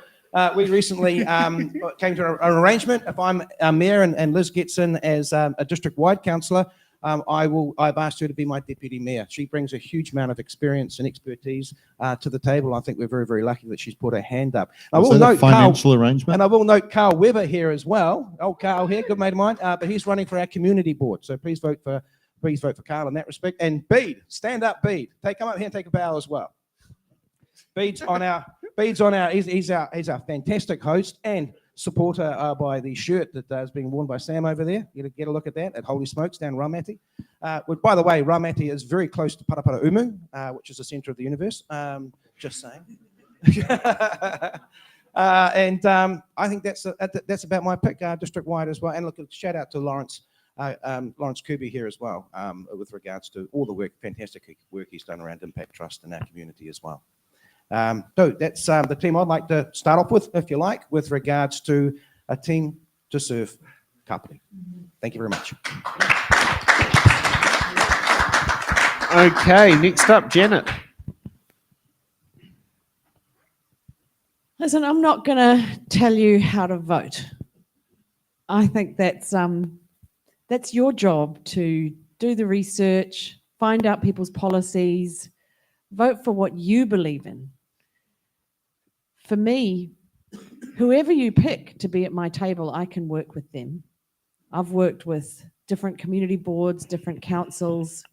we recently came to an arrangement. If I'm mayor and Liz gets in as a district-wide councillor, I've asked her to be my deputy mayor. She brings a huge amount of experience and expertise to the table. I think we're very, very lucky that she's put her hand up. I will note financial arrangement. And I will note Carl Webber here as well. Old Carl here, good mate of mine. But he's running for our community board. So please vote for Carl in that respect. And Bede, stand up, Bede. Come up here and take a bow as well. Bede's on our. He's our fantastic host and supporter by the shirt that is being worn by Sam over there. You get a look at that at Holy Smokes down Ramati. By the way, Ramati is very close to Paraparaumu, which is the centre of the universe. Just saying. And I think that's about my pick district-wide as well. And look, shout out to Lawrence Kirby here as well with regards to all the fantastic work he's done around Impact Trust in our community as well. So that's the team I'd like to start off with, if you like, with regards to a team to serve Kapiti. Thank you very much. Okay, next up, Janet. Listen, I'm not going to tell you how to vote. I think that's your job to do the research, find out people's policies, vote for what you believe in. For me, whoever you pick to be at my table, I can work with them. I've worked with different community boards, different councils.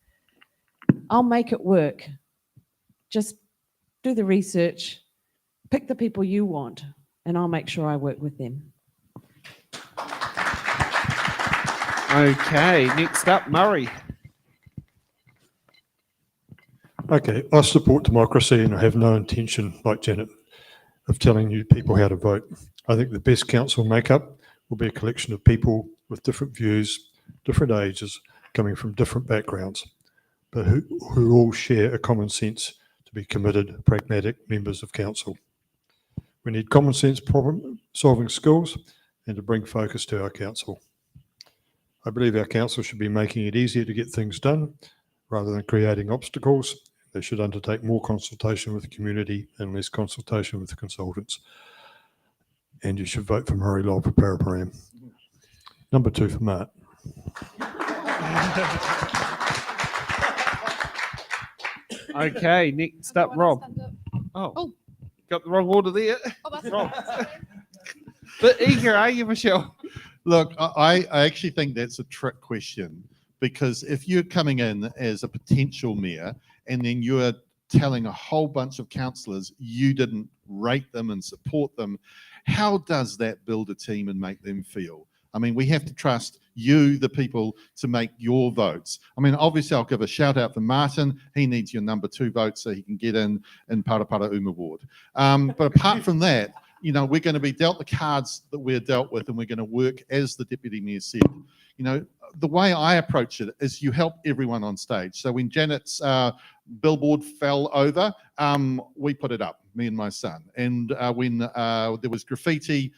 I'll make it work. Just do the research, pick the people you want, and I'll make sure I work with them. Okay, next up, Murray. Okay, I support democracy and I have no intention, like Janet, of telling you people how to vote. I think the best council makeup will be a collection of people with different views, different ages, coming from different backgrounds, but who all share a common sense to be committed, pragmatic members of council. We need common sense problem-solving skills and to bring focus to our council. I believe our council should be making it easier to get things done rather than creating obstacles. They should undertake more consultation with the community and less consultation with the consultants. And you should vote for Murray Lowell for Paraparam. Number 2 for Mart. Okay, next up, Rob. Oh, got the wrong order there. Rob. Bit eager, are you, Michelle? Look, I actually think that's a trick question, because if you're coming in as a potential mayor and then you're telling a whole bunch of councillors you didn't rate them and support them, how does that build a team and make them feel? I mean, we have to trust you, the people, to make your votes. I mean, obviously, I'll give a shout out for Martin. He needs your number 2 vote so he can get in Parapara Uma Ward. But apart from that, you know, we're going to be dealt the cards that we're dealt with, and we're going to work, as the Deputy Mayor said. You know, the way I approach it is you help everyone on stage. So when Janet's billboard fell over, we put it up, me and my son. And when there was graffiti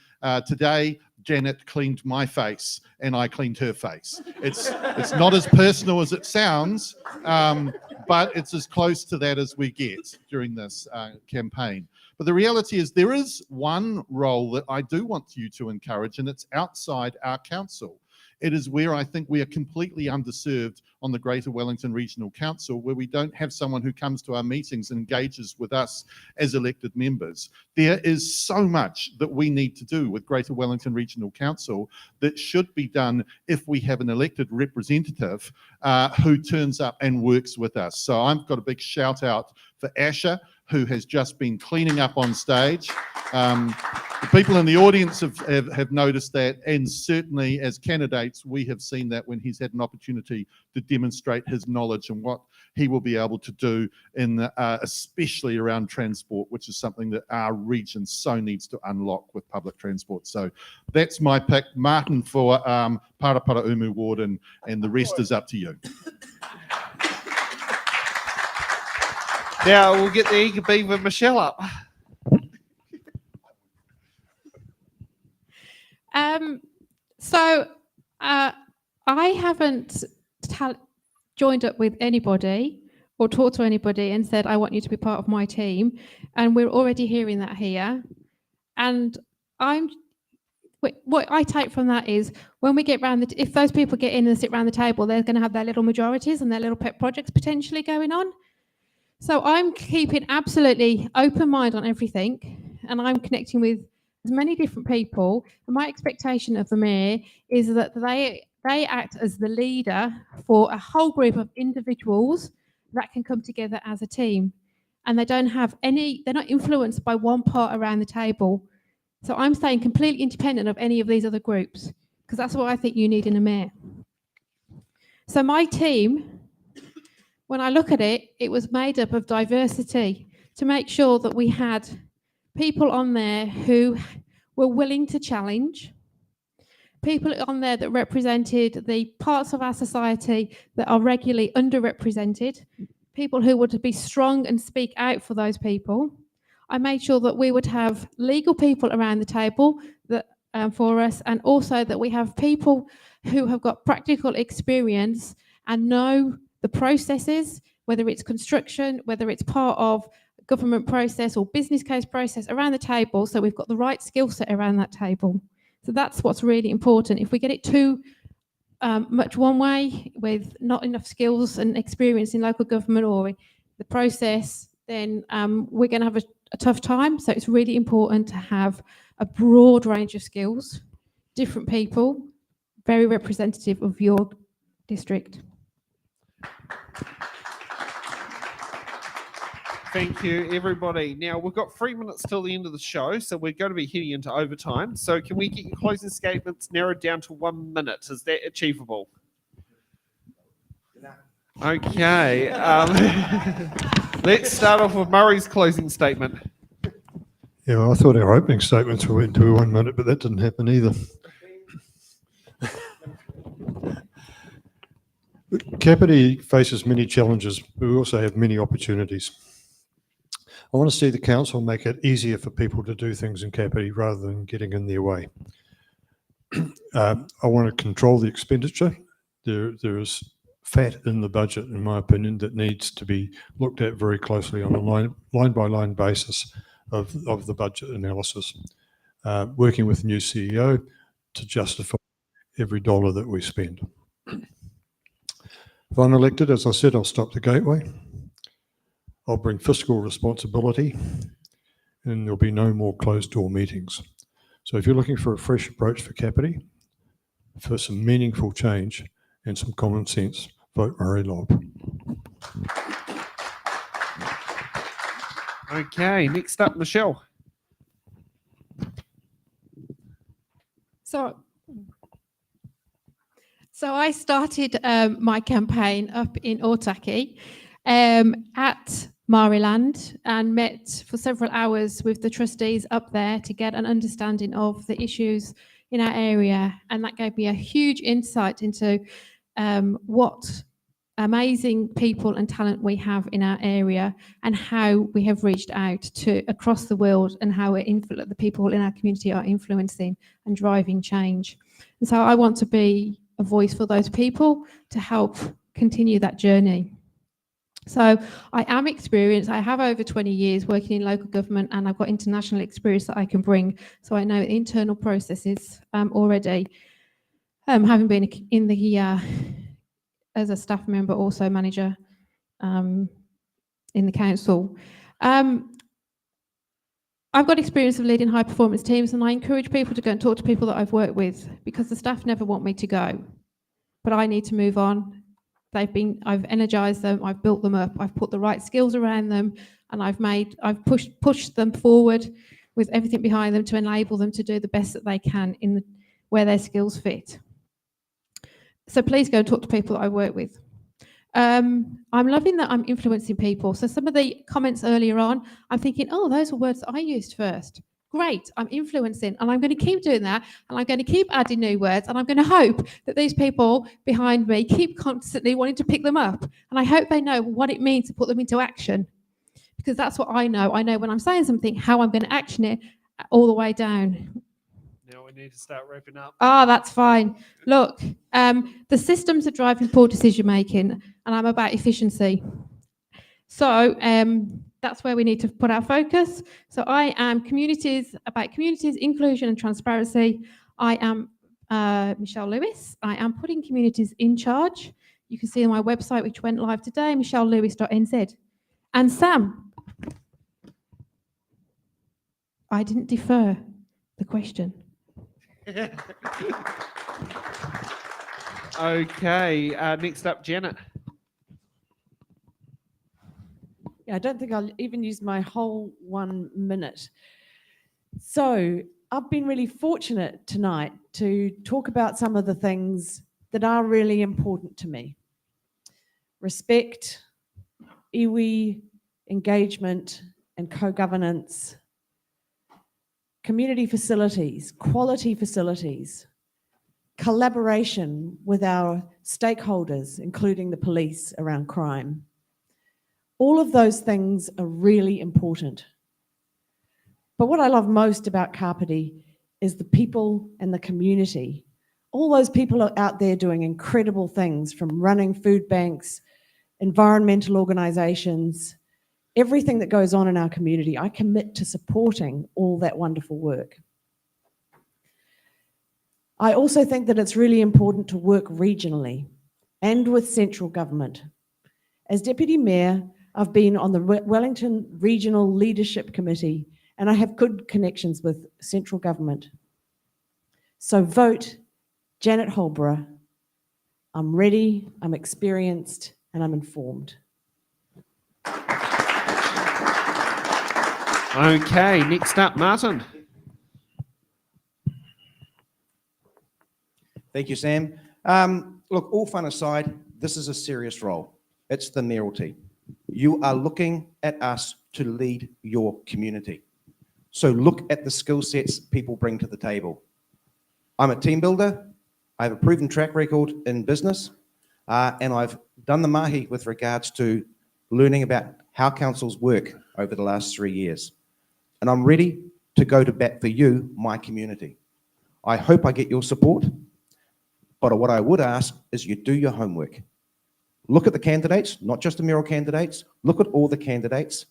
today, Janet cleaned my face and I cleaned her face. It's not as personal as it sounds, but it's as close to that as we get during this campaign. But the reality is there is one role that I do want you to encourage, and it's outside our council. It is where I think we are completely underserved on the Greater Wellington Regional Council, where we don't have someone who comes to our meetings and engages with us as elected members. There is so much that we need to do with Greater Wellington Regional Council that should be done if we have an elected representative who turns up and works with us. So I've got a big shout out for Asher, who has just been cleaning up on stage. The people in the audience have noticed that, and certainly as candidates, we have seen that when he's had an opportunity to demonstrate his knowledge and what he will be able to do in, especially around transport, which is something that our region so needs to unlock with public transport. So that's my pick. Martin for Parapara Umu Ward, and the rest is up to you. Now we'll get the eager beaver Michelle up. I haven't joined up with anybody or talked to anybody and said, I want you to be part of my team. And we're already hearing that here. And what I take from that is when we get round, if those people get in and sit around the table, they're going to have their little majorities and their little pet projects potentially going on. So I'm keeping absolutely open mind on everything, and I'm connecting with as many different people. And my expectation of the mayor is that they act as the leader for a whole group of individuals that can come together as a team. And they don't have they're not influenced by one part around the table. So I'm staying completely independent of any of these other groups, because that's what I think you need in a mayor. So my team, when I look at it, it was made up of diversity to make sure that we had people on there who were willing to challenge, people on there that represented the parts of our society that are regularly underrepresented, people who would be strong and speak out for those people. I made sure that we would have legal people around the table that for us, and also that we have people who have got practical experience and know the processes, whether it's construction, whether it's part of government process or business case process around the table. So we've got the right skill set around that table. So that's what's really important. If we get it too much one way with not enough skills and experience in local government or the process, then we're going to have a tough time. So it's really important to have a broad range of skills, different people, very representative of your district. Thank you, everybody. Now, we've got 3 minutes till the end of the show, so we're going to be heading into overtime. So can we get your closing statements narrowed down to 1 minute? Is that achievable? Okay. Let's start off with Murray's closing statement. Yeah, well, I thought our opening statements were into 1 minute, but that didn't happen either. Kapiti faces many challenges, but we also have many opportunities. I want to see the council make it easier for people to do things in Kapiti rather than getting in their way. I want to control the expenditure. There is fat in the budget, in my opinion, that needs to be looked at very closely on a line-by-line basis of the budget analysis. Working with the new CEO to justify every dollar that we spend. If I'm elected, as I said, I'll stop the gateway. I'll bring fiscal responsibility, and there'll be no more closed-door meetings. So if you're looking for a fresh approach for Kapiti, for some meaningful change and some common sense, vote Murray Lobb. Okay, next up, Michelle. So I started my campaign up in Otaki at Maryland and met for several hours with the trustees up there to get an understanding of the issues in our area. And that gave me a huge insight into what amazing people and talent we have in our area and how we have reached out to across the world and how the people in our community are influencing and driving change. And so I want to be a voice for those people to help continue that journey. So I am experienced. I have over 20 years working in local government, and I've got international experience that I can bring. So I know the internal processes already, having been in the as a staff member, also manager in the council. I've got experience of leading high performance teams, and I encourage people to go and talk to people that I've worked with, because the staff never want me to go, but I need to move on. I've energized them, I've built them up, I've put the right skills around them, and I've pushed them forward with everything behind them to enable them to do the best that they can where their skills fit. So please go and talk to people that I work with. I'm loving that I'm influencing people. So some of the comments earlier on, I'm thinking, oh, those were words that I used first. Great, I'm influencing, and I'm going to keep doing that, and I'm going to keep adding new words, and I'm going to hope that these people behind me keep constantly wanting to pick them up, and I hope they know what it means to put them into action, because that's what I know. I know when I'm saying something, how I'm going to action it all the way down. Now we need to start wrapping up. Oh, that's fine. Look, the systems are driving poor decision making, and I'm about efficiency. So that's where we need to put our focus. So I am about communities, inclusion and transparency. I am Michelle Lewis. I am putting communities in charge. You can see on my website, which went live today, michellelewis.nz. And Sam, I didn't defer the question. Okay, next up, Janet. I don't think I'll even use my whole 1 minute. So I've been really fortunate tonight to talk about some of the things that are really important to me. Respect, iwi, engagement and co-governance, community facilities, quality facilities, collaboration with our stakeholders, including the police around crime. All of those things are really important. But what I love most about Kapiti is the people and the community. All those people are out there doing incredible things, from running food banks, environmental organizations, everything that goes on in our community. I commit to supporting all that wonderful work. I also think that it's really important to work regionally and with central government. As Deputy Mayor, I've been on the Wellington Regional Leadership Committee, and I have good connections with central government. So vote Janet Holborough. I'm ready, I'm experienced, and I'm informed. Okay, next up, Martin. Thank you, Sam. Look, all fun aside, this is a serious role. It's the mayoralty. You are looking at us to lead your community. So look at the skill sets people bring to the table. I'm a team builder. I have a proven track record in business, and I've done the mahi with regards to learning about how councils work over the last 3 years. And I'm ready to go to bat for you, my community. I hope I get your support, but what I would ask is you do your homework. Look at the candidates, not just the mayoral candidates, look at all the candidates,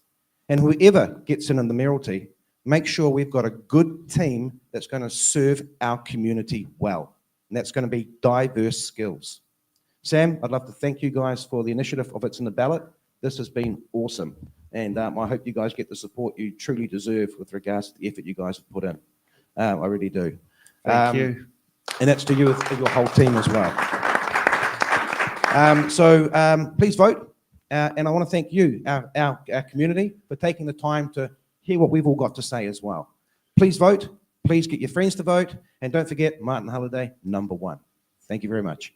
and whoever gets in the mayoralty, make sure we've got a good team that's going to serve our community well. And that's going to be diverse skills. Sam, I'd love to thank you guys for the initiative of It's in the Ballot. This has been awesome. And I hope you guys get the support you truly deserve with regards to the effort you guys have put in. I really do. Thank you. And that's to you with your whole team as well. Please vote. And I want to thank you, our community, for taking the time to hear what we've all got to say as well. Please vote. Please get your friends to vote. And don't forget, Martin Halliday, #1. Thank you very much.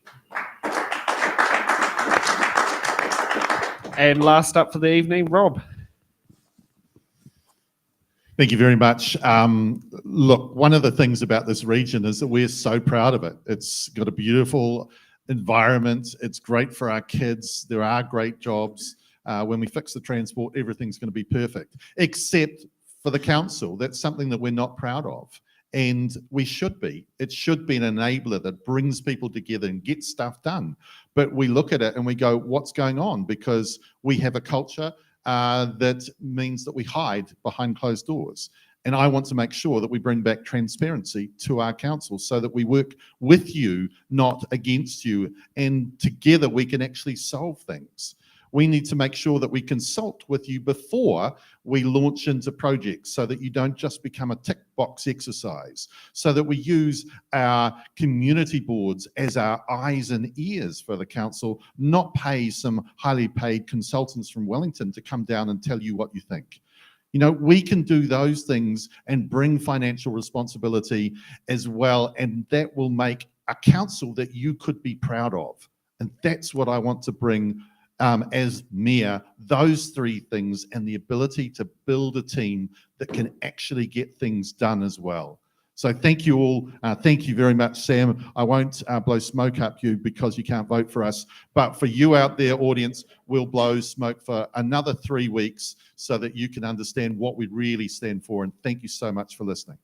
And last up for the evening, Rob. Thank you very much. Look, one of the things about this region is that we're so proud of it. It's got a beautiful environment. It's great for our kids. There are great jobs. When we fix the transport, everything's going to be perfect, except for the council. That's something that we're not proud of. And we should be. It should be an enabler that brings people together and gets stuff done. But we look at it and we go, what's going on? Because we have a culture that means that we hide behind closed doors. And I want to make sure that we bring back transparency to our council so that we work with you, not against you. And together we can actually solve things. We need to make sure that we consult with you before we launch into projects so that you don't just become a tick box exercise, so that we use our community boards as our eyes and ears for the council, not pay some highly paid consultants from Wellington to come down and tell you what you think. You know, we can do those things and bring financial responsibility as well, and that will make a council that you could be proud of. And that's what I want to bring as mayor, those three things, and the ability to build a team that can actually get things done as well. So thank you all. Thank you very much, Sam. I won't blow smoke up you because you can't vote for us, but for you out there, audience, we'll blow smoke for another 3 weeks so that you can understand what we really stand for. And thank you so much for listening.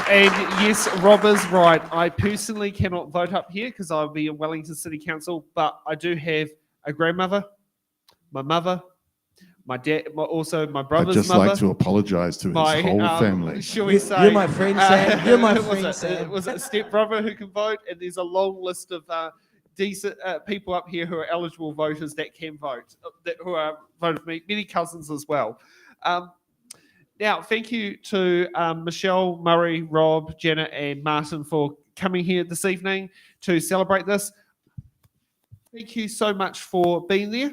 And yes, Rob is right. I personally cannot vote up here because I'll be in Wellington City Council, but I do have a grandmother, my mother, my dad, also my brother's I'd just mother. like to apologise to his whole family. Shall we You- say? you're my friend, Sam. You're my friend, was Sam. Was it a stepbrother who can vote? And there's a long list of decent people up here who are eligible voters that can vote, who are voted for me. Many cousins as well. Now, thank you to Michelle, Murray, Rob, Janet, and Martin for coming here this evening to celebrate this. Thank you so much for being there.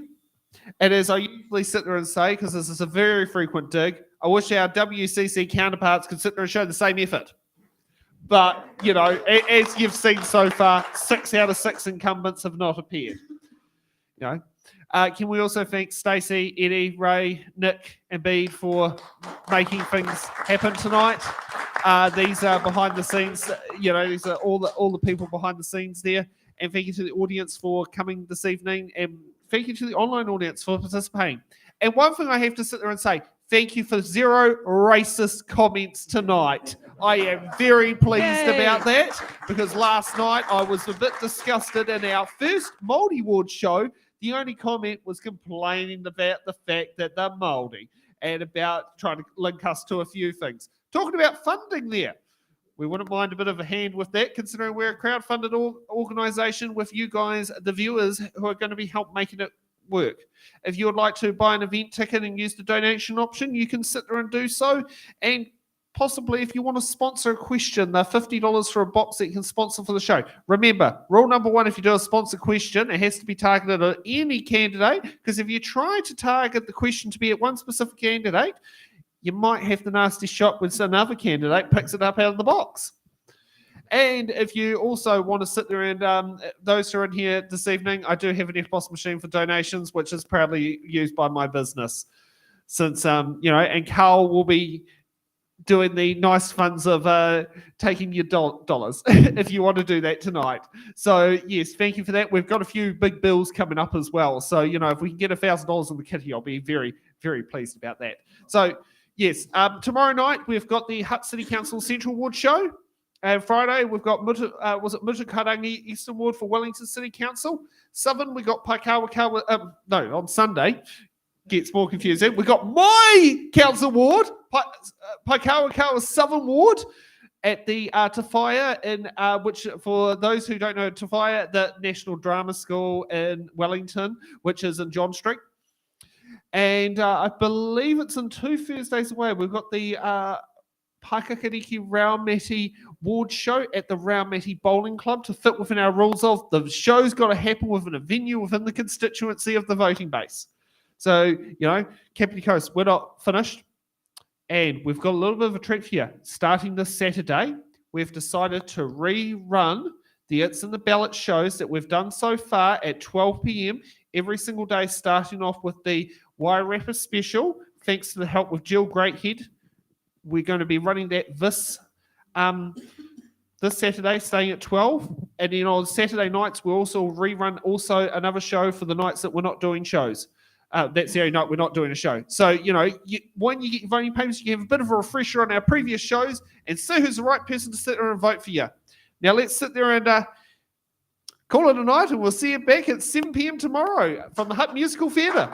And as I usually sit there and say, because this is a very frequent dig, I wish our WCC counterparts could sit there and show the same effort. But, you know, as you've seen so far, 6 out of 6 incumbents have not appeared. You know. Can we also thank Stacey, Eddie, Ray, Nick, and Bede for making things happen tonight? These are behind the scenes. You know, these are all the people behind the scenes there. And thank you to the audience for coming this evening, and thank you to the online audience for participating. And one thing I have to sit there and say, thank you for 0 racist comments tonight. I am very pleased about that, because last night I was a bit disgusted in our first Māori Ward show. The only comment was complaining about the fact that they're Māori and about trying to link us to a few things. Talking about funding there. We wouldn't mind a bit of a hand with that, considering we're a crowd-funded organisation with you guys, the viewers, who are going to be help making it work. If you would like to buy an event ticket and use the donation option, you can sit there and do so. And possibly if you want to sponsor a question, they're $50 for a box that you can sponsor for the show. Remember, rule number one, if you do a sponsor question, it has to be targeted at any candidate, because if you try to target the question to be at one specific candidate, you might have the nasty shot when another candidate picks it up out of the box. And if you also want to sit there and those who are in here this evening, I do have an EFTPOS machine for donations, which is proudly used by my business. Since, and Carl will be doing the nice funds of taking your dollars if you want to do that tonight. So yes, thank you for that. We've got a few big bills coming up as well. So, if we can get $1,000 in the kitty, I'll be very, very pleased about that. So yes, tomorrow night we've got the Hutt City Council Central Ward show. And Friday we've got Mutakarangi Eastern Ward for Wellington City Council. Southern we got on Sunday. Gets more confusing. We got my council ward, Paikawakawa Southern Ward, at the Tawhaia, in which, for those who don't know Tawhaia, the National Drama School in Wellington, which is in John Street. And I believe it's in 2 Thursdays away. We've got the Paikakariki Raumati Ward show at the Raumati Bowling Club to fit within our rules of the show's got to happen within a venue within the constituency of the voting base. So, Kapiti Coast, we're not finished. And we've got a little bit of a trick here. Starting this Saturday, we've decided to rerun the It's in the Ballot shows that we've done so far at 12 p.m. every single day, starting off with the Wairarapa special. Thanks to the help of Jill Greathead, we're going to be running that this Saturday, staying at 12. And then on Saturday nights, we'll also rerun another show for the nights that we're not doing shows. That's the only night we're not doing a show. So, when you get your voting papers, you have a bit of a refresher on our previous shows and see who's the right person to sit there and vote for you. Now, let's sit there and call it a night, and we'll see you back at 7 p.m. tomorrow from the Hutt Musical Theatre.